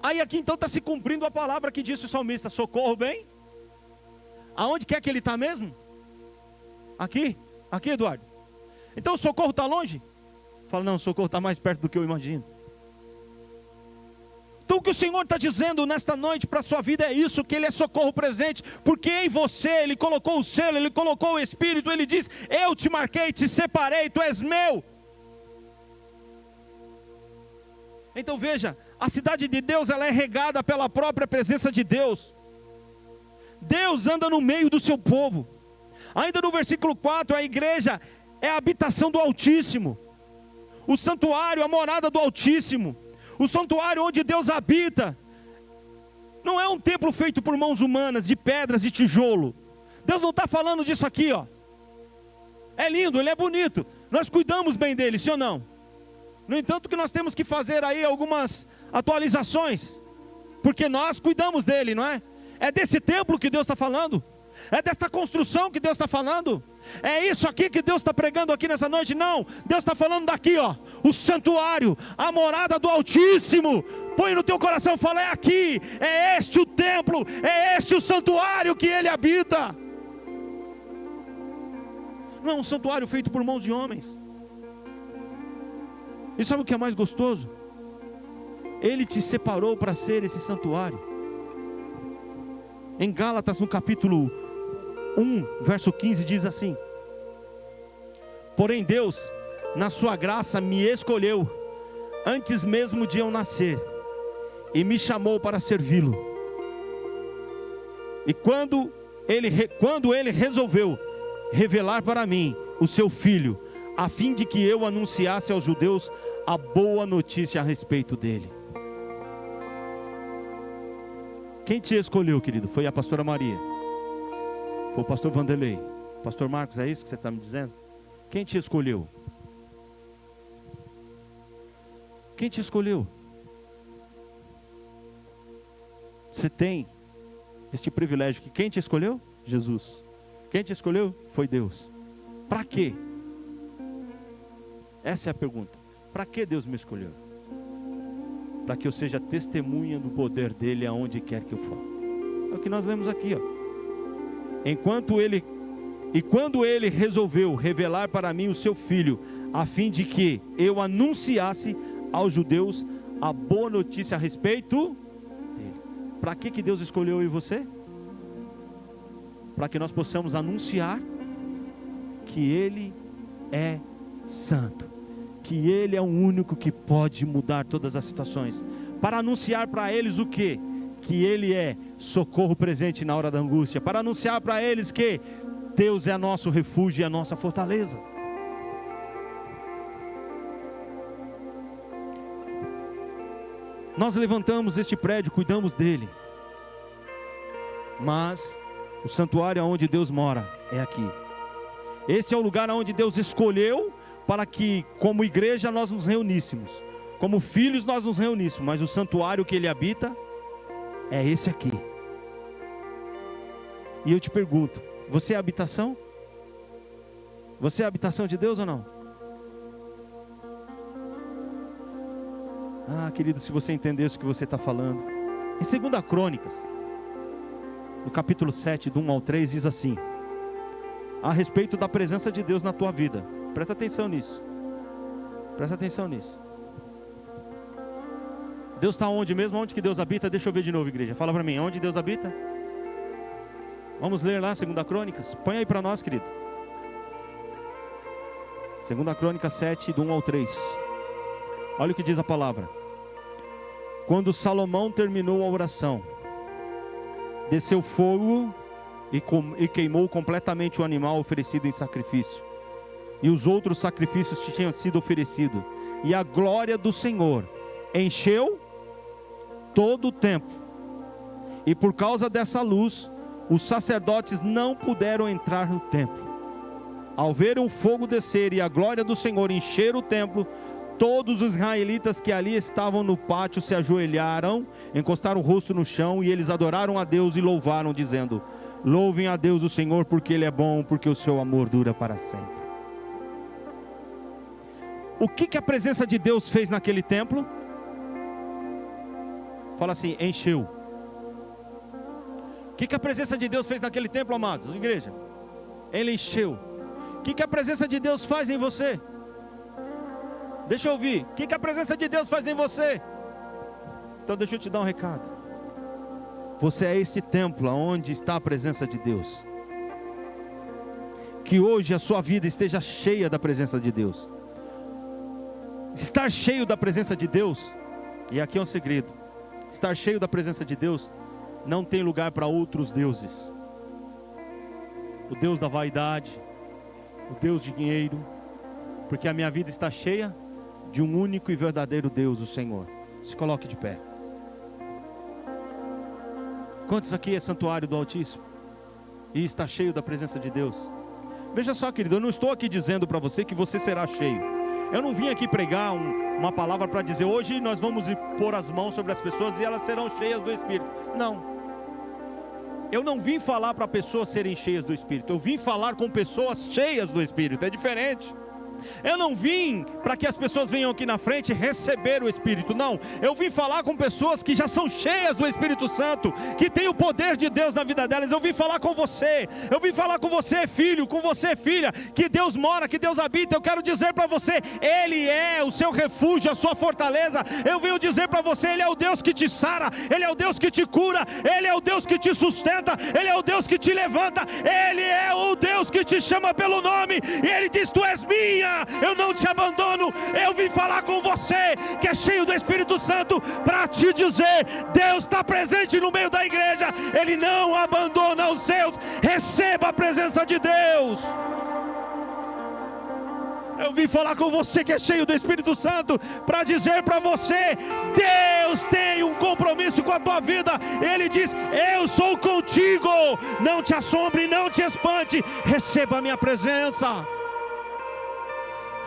Aí aqui então está se cumprindo a palavra que disse o salmista: socorro bem. Aonde quer que ele está mesmo? Aqui? Aqui, Eduardo? Então o socorro está longe? Fala, não, o socorro está mais perto do que eu imagino. Então o que o Senhor está dizendo nesta noite para a sua vida é isso, que Ele é socorro presente, porque em você Ele colocou o selo, Ele colocou o Espírito, Ele diz, eu te marquei, te separei, tu és meu. Então veja, a cidade de Deus, ela é regada pela própria presença de Deus. Deus anda no meio do seu povo. Ainda no versículo 4, a igreja é a habitação do Altíssimo, o santuário, a morada do Altíssimo, o santuário onde Deus habita. Não é um templo feito por mãos humanas, de pedras e tijolo. Deus não está falando disso aqui, ó. É lindo, ele é bonito, nós cuidamos bem dele, sim ou não? No entanto que nós temos que fazer aí algumas atualizações, porque nós cuidamos dele, não é? É desse templo que Deus está falando? É desta construção que Deus está falando? É isso aqui que Deus está pregando aqui nessa noite? Não, Deus está falando daqui, ó, o santuário, a morada do Altíssimo. Põe no teu coração, fala, é aqui, é este o templo, é este o santuário que Ele habita. Não é um santuário feito por mãos de homens. E sabe o que é mais gostoso? Ele te separou para ser esse santuário. Em Gálatas, no capítulo 1, verso 15, diz assim: porém Deus, na sua graça, me escolheu, antes mesmo de eu nascer, e me chamou para servi-lo. E quando ele resolveu revelar para mim o seu Filho, a fim de que eu anunciasse aos judeus a boa notícia a respeito dele. Quem te escolheu, querido? Foi a pastora Maria, foi o pastor Vanderlei, pastor Marcos, é isso que você está me dizendo? Quem te escolheu? Quem te escolheu? Você tem este privilégio, que quem te escolheu? Jesus. Quem te escolheu? Foi Deus. Para quê? Essa é a pergunta. Para que Deus me escolheu? Para que eu seja testemunha do poder dele aonde quer que eu for. É o que nós lemos aqui, ó. Quando ele resolveu revelar para mim o seu Filho, a fim de que eu anunciasse aos judeus a boa notícia a respeito dele. Para que Deus escolheu eu e você? Para que nós possamos anunciar que Ele é santo, que Ele é o único que pode mudar todas as situações. Para anunciar para eles o quê? Que Ele é socorro presente na hora da angústia. Para anunciar para eles que Deus é nosso refúgio e a nossa fortaleza. Nós levantamos este prédio, cuidamos dele, mas o santuário onde Deus mora é aqui. Este é o lugar onde Deus escolheu para que, como igreja, nós nos reuníssemos, como filhos nós nos reuníssemos, mas o santuário que Ele habita é esse aqui. E eu te pergunto, você é a habitação? Você é a habitação de Deus ou não? Ah, querido, se você entendesse o que você está falando. Em 2 Crônicas, no capítulo 7, do 1 ao 3, diz assim, a respeito da presença de Deus na tua vida. Presta atenção nisso. Presta atenção nisso. Deus está onde mesmo? Onde que Deus habita? Deixa eu ver de novo, igreja. Fala para mim, onde Deus habita? Vamos ler lá, 2 Crônicas. Põe aí para nós, querido. 2 Crônicas 7, do 1 ao 3. Olha o que diz a palavra. Quando Salomão terminou a oração, desceu fogo e queimou completamente o animal oferecido em sacrifício, e os outros sacrifícios que tinham sido oferecidos, e a glória do Senhor encheu todo o templo, e por causa dessa luz, os sacerdotes não puderam entrar no templo. Ao verem o fogo descer e a glória do Senhor encher o templo, todos os israelitas que ali estavam no pátio se ajoelharam, encostaram o rosto no chão, e eles adoraram a Deus e louvaram, dizendo: louvem a Deus o Senhor, porque Ele é bom, porque o seu amor dura para sempre. O que a presença de Deus fez naquele templo? Fala assim, encheu. O que a presença de Deus fez naquele templo, amados, igreja? Ele encheu. O que a presença de Deus faz em você? Deixa eu ouvir. O que a presença de Deus faz em você? Então deixa eu te dar um recado. Você é este templo onde está a presença de Deus. Que hoje a sua vida esteja cheia da presença de Deus. Estar cheio da presença de Deus, e aqui é um segredo: estar cheio da presença de Deus não tem lugar para outros deuses. O Deus da vaidade, o Deus de dinheiro, porque a minha vida está cheia de um único e verdadeiro Deus, o Senhor. Se coloque de pé. Quantos aqui é santuário do Altíssimo e está cheio da presença de Deus? Veja só, querido, eu não estou aqui dizendo para você que você será cheio. Eu não vim aqui pregar uma palavra para dizer: hoje nós vamos pôr as mãos sobre as pessoas e elas serão cheias do Espírito. Não. Eu não vim falar para pessoas serem cheias do Espírito. Eu vim falar com pessoas cheias do Espírito. É diferente. Eu não vim para que as pessoas venham aqui na frente receber o Espírito, não. Eu vim falar com pessoas que já são cheias do Espírito Santo, que tem o poder de Deus na vida delas. Eu vim falar com você. Eu vim falar com você, filho, com você, filha, que Deus mora, que Deus habita. Eu quero dizer para você: Ele é o seu refúgio, a sua fortaleza. Eu venho dizer para você: Ele é o Deus que te sara, Ele é o Deus que te cura, Ele é o Deus que te sustenta, Ele é o Deus que te levanta, Ele é o Deus que te chama pelo nome, e Ele diz: tu és minha, eu não te abandono. Eu vim falar com você que é cheio do Espírito Santo para te dizer: Deus está presente no meio da igreja, Ele não abandona os seus. Receba a presença de Deus. Eu vim falar com você que é cheio do Espírito Santo para dizer para você: Deus tem um compromisso com a tua vida. Ele diz: eu sou contigo, não te assombre, não te espante, receba a minha presença.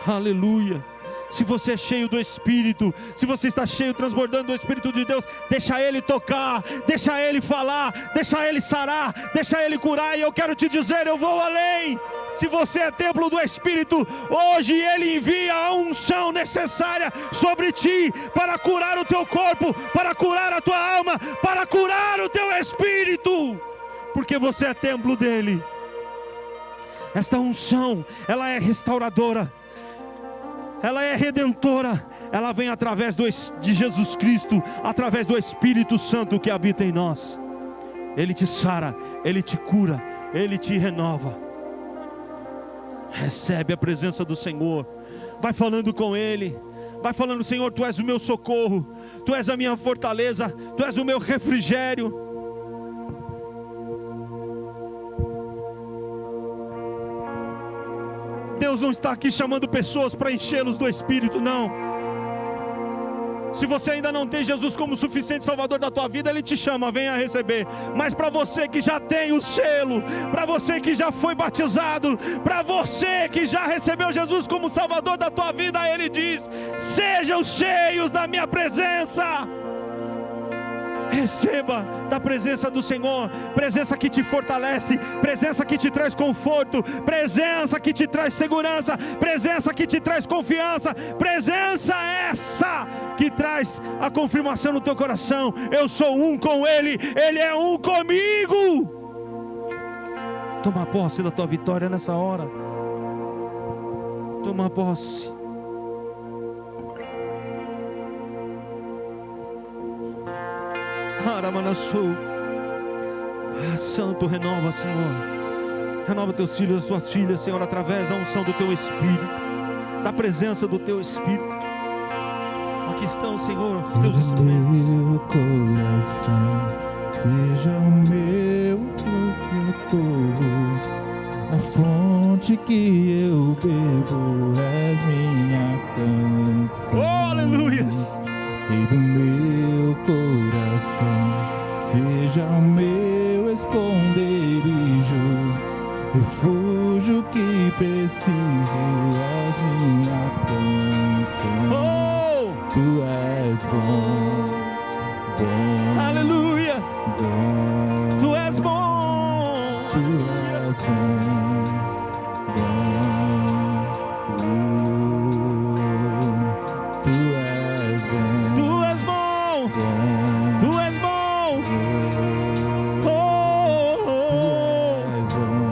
Aleluia. Se você é cheio do Espírito, se você está cheio, transbordando do Espírito de Deus, deixa Ele tocar, deixa Ele falar, deixa Ele sarar, deixa Ele curar. E eu quero te dizer, eu vou além. Se você é templo do Espírito, hoje Ele envia a unção necessária sobre ti, para curar o teu corpo, para curar a tua alma, para curar o teu espírito, porque você é templo dEle. Esta unção, ela é restauradora, ela é redentora, ela vem através de Jesus Cristo, através do Espírito Santo que habita em nós. Ele te sara, Ele te cura, Ele te renova. Recebe a presença do Senhor, vai falando com Ele, vai falando: Senhor, Tu és o meu socorro, Tu és a minha fortaleza, Tu és o meu refrigério. Deus não está aqui chamando pessoas para enchê-los do Espírito, não. Se você ainda não tem Jesus como suficiente Salvador da tua vida, Ele te chama, venha receber. Mas para você que já tem o selo, para você que já foi batizado, para você que já recebeu Jesus como Salvador da tua vida, Ele diz: sejam cheios da minha presença. Receba da presença do Senhor, presença que te fortalece, presença que te traz conforto, presença que te traz segurança, presença que te traz confiança, presença essa que traz a confirmação no teu coração: eu sou um com Ele, Ele é um comigo. Toma posse da tua vitória nessa hora. Toma posse. Santo, renova, Senhor. Renova teus filhos e tuas filhas, Senhor, através da unção do teu Espírito, da presença do teu Espírito. Aqui estão, Senhor, os teus instrumentos. Meu coração seja o meu protetor, a fonte que eu bebo és minha canção. Oh, aleluias! Rei do meu coração, seja o meu esconderijo, refúgio que preciso, és minha canção. Oh! Tu és bom, bom, Aleluia! bom. Tu és bom! Tu és bom, bom. Tu és bom, Tu és bom! bom. Tu és bom! Oh! Tu és bom,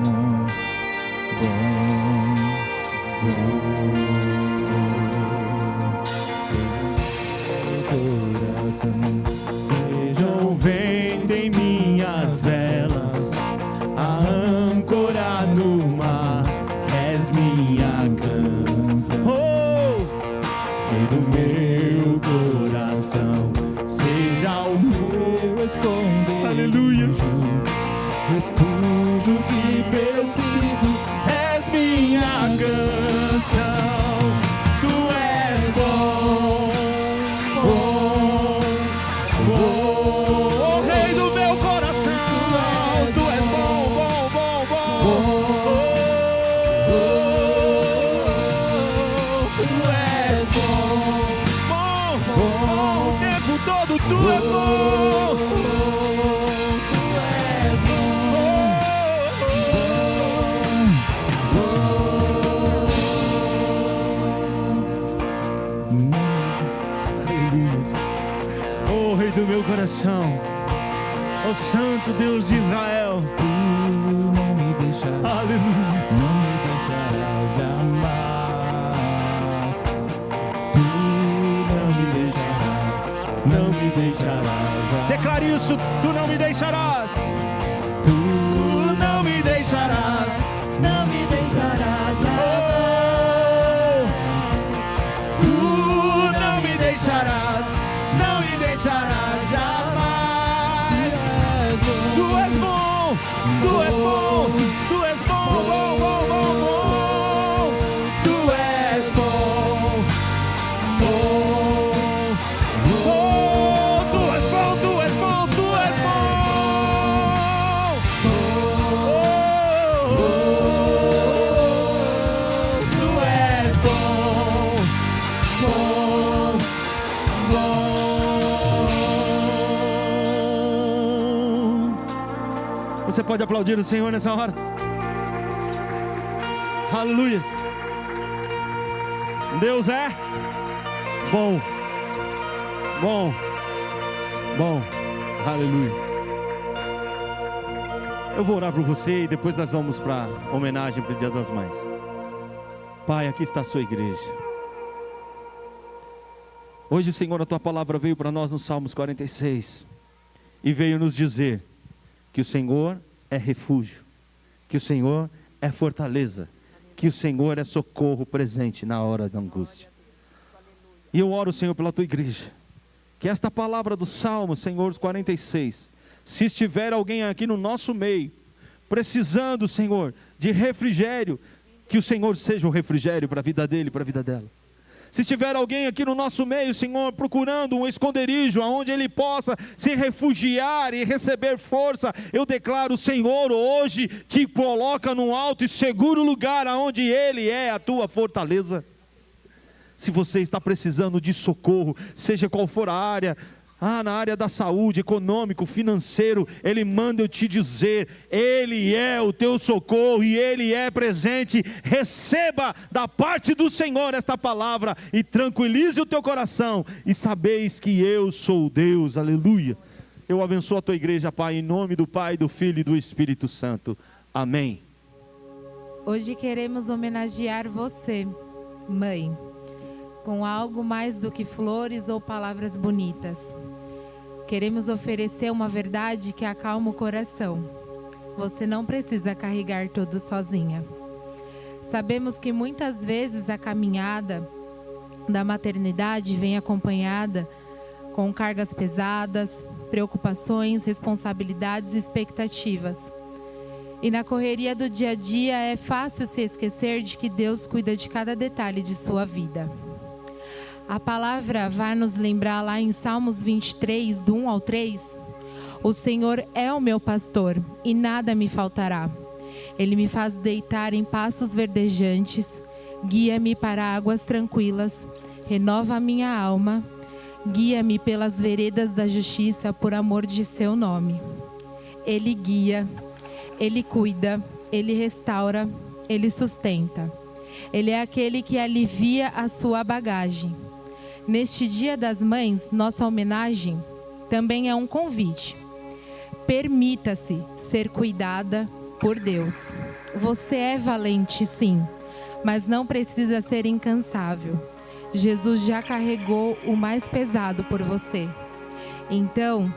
bom, bom. Sejam o vento em minhas velas, a âncora no mar, és minha canção. Oh! Rei do meu coração, seja o Meu esconderijo, Aleluias! refúgio que preciso, És minha canção. Tu és bom, bom, bom. Oh, Rei do meu coração, tu és bom, bom, bom, bom. Tu és bom, bom. O tempo todo tu és bom. Oh, Rei do meu coração, oh Santo Deus de Israel, Tu não me deixarás, aleluia. não me deixarás jamais. Tu não me deixarás, não me deixarás jamais. Declare isso, tu não me deixarás, Tu tu não me deixarás, Não me deixarás oh, jamais. tu não me deixarás, não me deixarás jamais. Tu és bom, tu és bom, tu és bom, bom, bom, bom, bom. Tu és bom, bom, oh, tu és bom, tu és bom, tu és bom. Oh, tu és bom, bom, bom. Você pode aplaudir o Senhor nessa hora? Aleluia. Deus é bom, bom, bom. Aleluia. Eu vou orar por você e depois nós vamos para a homenagem para o Dia das Mães. Pai, aqui está a sua igreja. Hoje, Senhor, a tua palavra veio para nós no Salmos 46 e veio nos dizer que o Senhor é refúgio, que o Senhor é fortaleza, que o Senhor é socorro presente na hora da angústia. E eu oro, Senhor, pela tua igreja, que esta palavra do Salmo, Senhor, 46, se estiver alguém aqui no nosso meio, precisando, Senhor, de refrigério, que o Senhor seja um refrigério para a vida dele, para a vida dela. Se estiver alguém aqui no nosso meio, Senhor, procurando um esconderijo onde ele possa se refugiar e receber força, eu declaro: o Senhor hoje te coloca num alto e seguro lugar aonde Ele é a tua fortaleza. Se você está precisando de socorro, seja qual for a área, na área da saúde, econômico, financeiro, Ele manda eu te dizer, Ele é o teu socorro e Ele é presente. Receba da parte do Senhor esta palavra e tranquilize o teu coração e sabeis que eu sou Deus. Aleluia. Eu abençoo a tua igreja, Pai, em nome do Pai, do Filho e do Espírito Santo. Amém. Hoje queremos homenagear você, mãe, com algo mais do que flores ou palavras bonitas. queremos oferecer uma verdade que acalma o coração. Você não precisa carregar tudo sozinha. Sabemos que muitas vezes a caminhada da maternidade vem acompanhada com cargas pesadas, preocupações, responsabilidades e expectativas. E na correria do dia a dia é fácil se esquecer de que Deus cuida de cada detalhe de sua vida. A palavra vai nos lembrar lá em Salmos 23, do 1 ao 3, o Senhor é o meu pastor e nada me faltará. Ele me faz deitar em pastos verdejantes, guia-me para águas tranquilas, renova a minha alma, guia-me pelas veredas da justiça por amor de seu nome. Ele guia, Ele cuida, Ele restaura, Ele sustenta. Ele é aquele que alivia a sua bagagem. Neste Dia das Mães, nossa homenagem também é um convite. Permita-se ser cuidada por Deus. Você é valente, sim, mas não precisa ser incansável. Jesus já carregou o mais pesado por você. Então,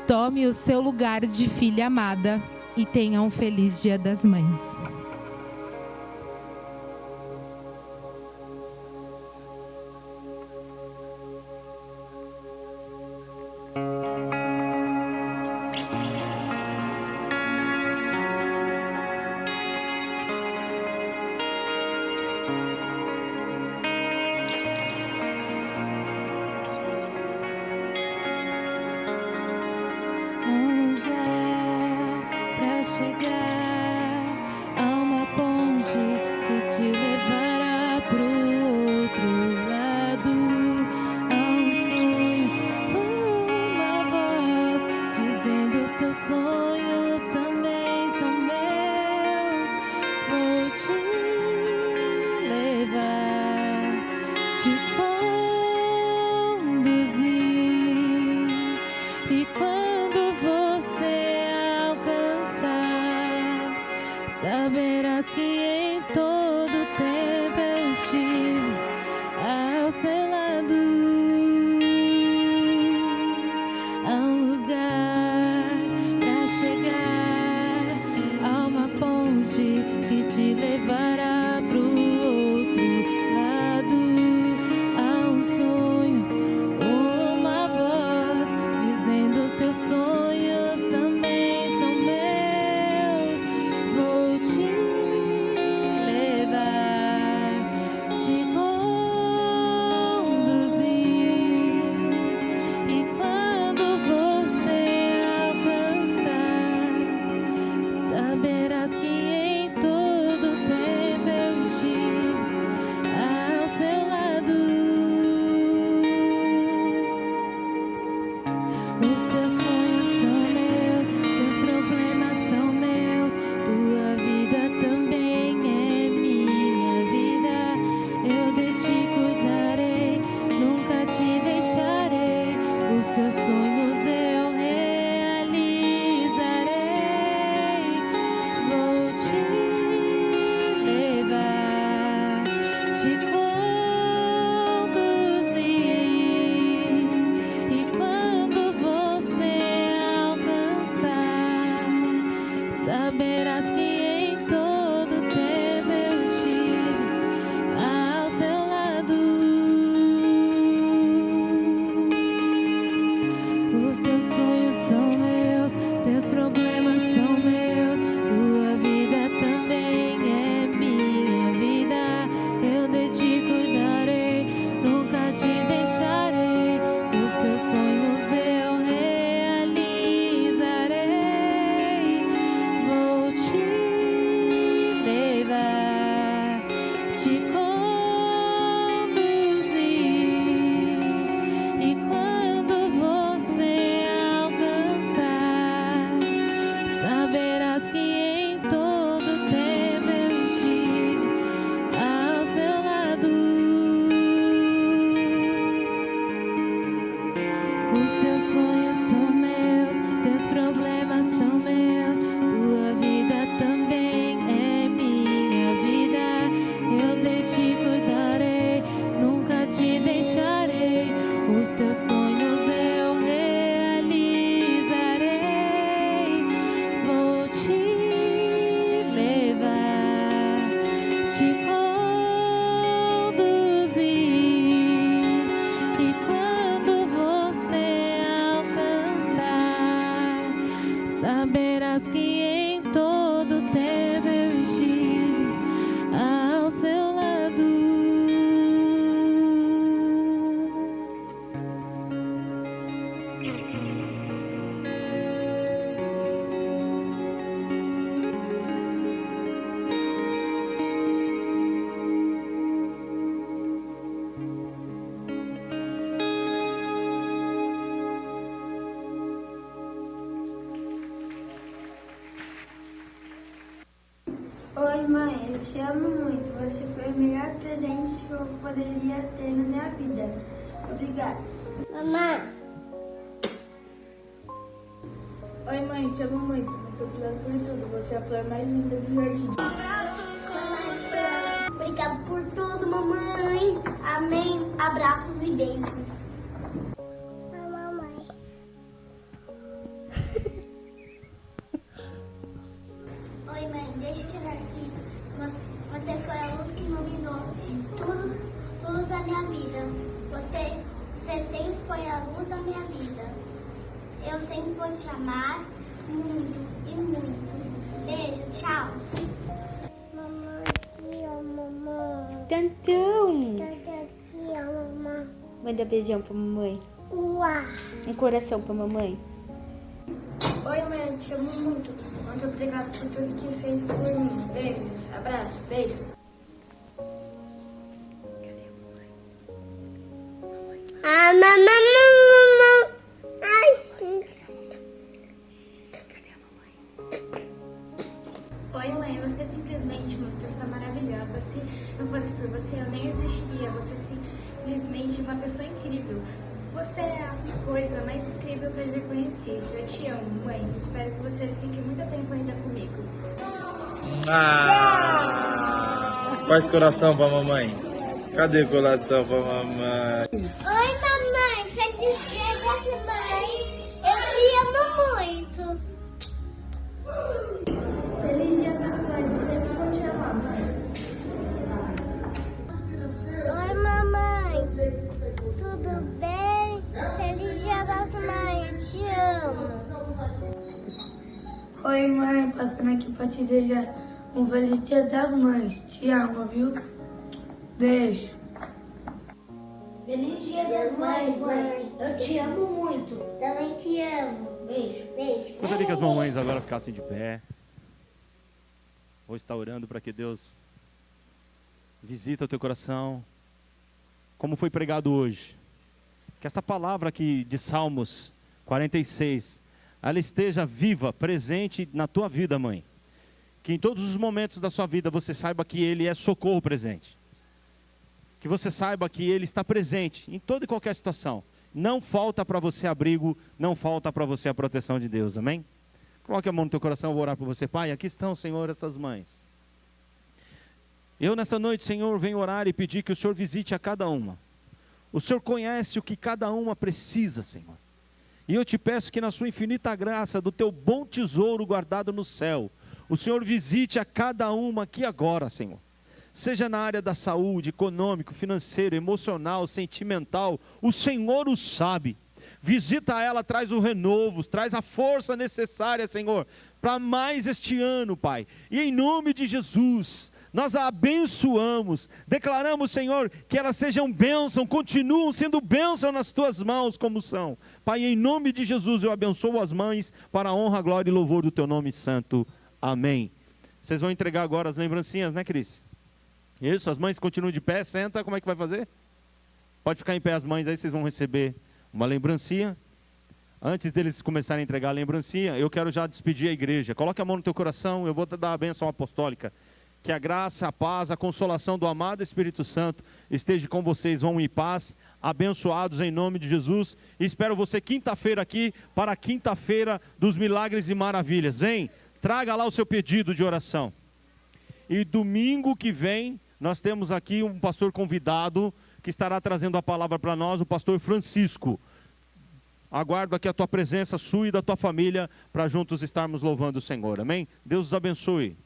tome o seu lugar de filha amada e tenha um feliz Dia das Mães. Chegar a uma ponte que te levará pro outro lado, a um sonho, uma voz dizendo: os teus sonhos também são meus. Vou te levar, te conduzir, e quando você saberás que em todo tempo eu estive ao seu lado. Há um lugar para chegar, há uma ponte que te levará pro outro lado. Há um sonho, uma voz dizendo: os teus sonhos também são meus. Vou te levar, te conduzir, e quando você alcançar, saberás que em todo te conduzir, e quando você alcançar, saberás que em todo tempo eu estive ao seu lado. Oi, mãe, eu te amo muito. Você foi o melhor presente que eu poderia ter na minha vida. Obrigada. Mamãe. Oi, mãe, te amo muito. Muito obrigada por tudo. Você é a flor mais linda do jardim. Obrigada por tudo, mamãe. Amém. Abraços e beijos. Mamãe. Oi, mãe, desde que nasci, você foi a luz que iluminou tudo da minha vida. Você sempre foi a luz da minha vida. Eu sempre vou te amar muito e muito. Beijo, tchau. Mamãe, te amo, mamãe. Tantão. Te amo, mamãe. Manda beijão pra mamãe. Uau. Um coração pra mamãe. Oi, mãe, te amo muito. Muito obrigada por tudo que fez por mim. Beijos, abraços, beijo. Ah, mamãe. Ai, sim. Cadê a mamãe? Oi, mãe, você é simplesmente uma pessoa maravilhosa. Se não fosse por você, eu nem existiria. Você é simplesmente uma pessoa incrível. Você é a coisa mais incrível que eu já conheci. Eu te amo, mãe. Espero que você fique muito tempo ainda comigo. Faz coração pra mamãe. Cadê coração pra mamãe? Oi, mamãe. Feliz dia das mães. Eu te amo muito. Feliz dia das mães. Eu sempre vou te amar, mãe. Oi, mamãe. Tudo bem? Feliz dia das mães. Eu te amo. Oi, mãe. Passando aqui pra te desejar um feliz dia das mães. Te amo, viu? Beijo. Feliz dia das mães, mãe. Eu te amo muito. Também te amo. Beijo. Beijo. Gostaria que as mamães agora ficassem de pé. Vou estar orando para que Deus visita o teu coração. Como foi pregado hoje. Que esta palavra aqui de Salmos 46, ela esteja viva, presente na tua vida, mãe. Que em todos os momentos da sua vida você saiba que Ele é socorro presente. Que você saiba que Ele está presente em toda e qualquer situação. Não falta para você abrigo, não falta para você a proteção de Deus, amém? Coloque a mão no teu coração, eu vou orar por você. Pai, aqui estão, Senhor, essas mães. Eu nessa noite, Senhor, venho orar e pedir que o Senhor visite a cada uma. O Senhor conhece o que cada uma precisa, Senhor. E eu te peço que na sua infinita graça, do teu bom tesouro guardado no céu, o Senhor visite a cada uma aqui agora, Senhor. Seja na área da saúde, econômico, financeiro, emocional, sentimental, o Senhor o sabe. Visita ela, traz o renovo, traz a força necessária, Senhor, para mais este ano, Pai. E em nome de Jesus, nós a abençoamos, declaramos, Senhor, que elas sejam bênção, continuam sendo bênção nas tuas mãos como são. Pai, em nome de Jesus eu abençoo as mães para a honra, glória e louvor do teu nome santo. Amém. Vocês vão entregar agora as lembrancinhas, né, Cris? Isso, as mães continuam de pé, senta, como é que vai fazer? Pode ficar em pé as mães, aí vocês vão receber uma lembrancinha. Antes deles começarem a entregar a lembrancinha, eu quero já despedir a igreja. Coloque a mão no teu coração, eu vou te dar a bênção apostólica. Que a graça, a paz, a consolação do amado Espírito Santo esteja com vocês. Vão em paz, abençoados em nome de Jesus. E espero você quinta-feira aqui para a quinta-feira dos milagres e maravilhas. Vem, traga lá o seu pedido de oração. E domingo que vem, nós temos aqui um pastor convidado que estará trazendo a palavra para nós, o pastor Francisco. Aguardo aqui a tua presença, sua e da tua família, para juntos estarmos louvando o Senhor. Amém? Deus os abençoe.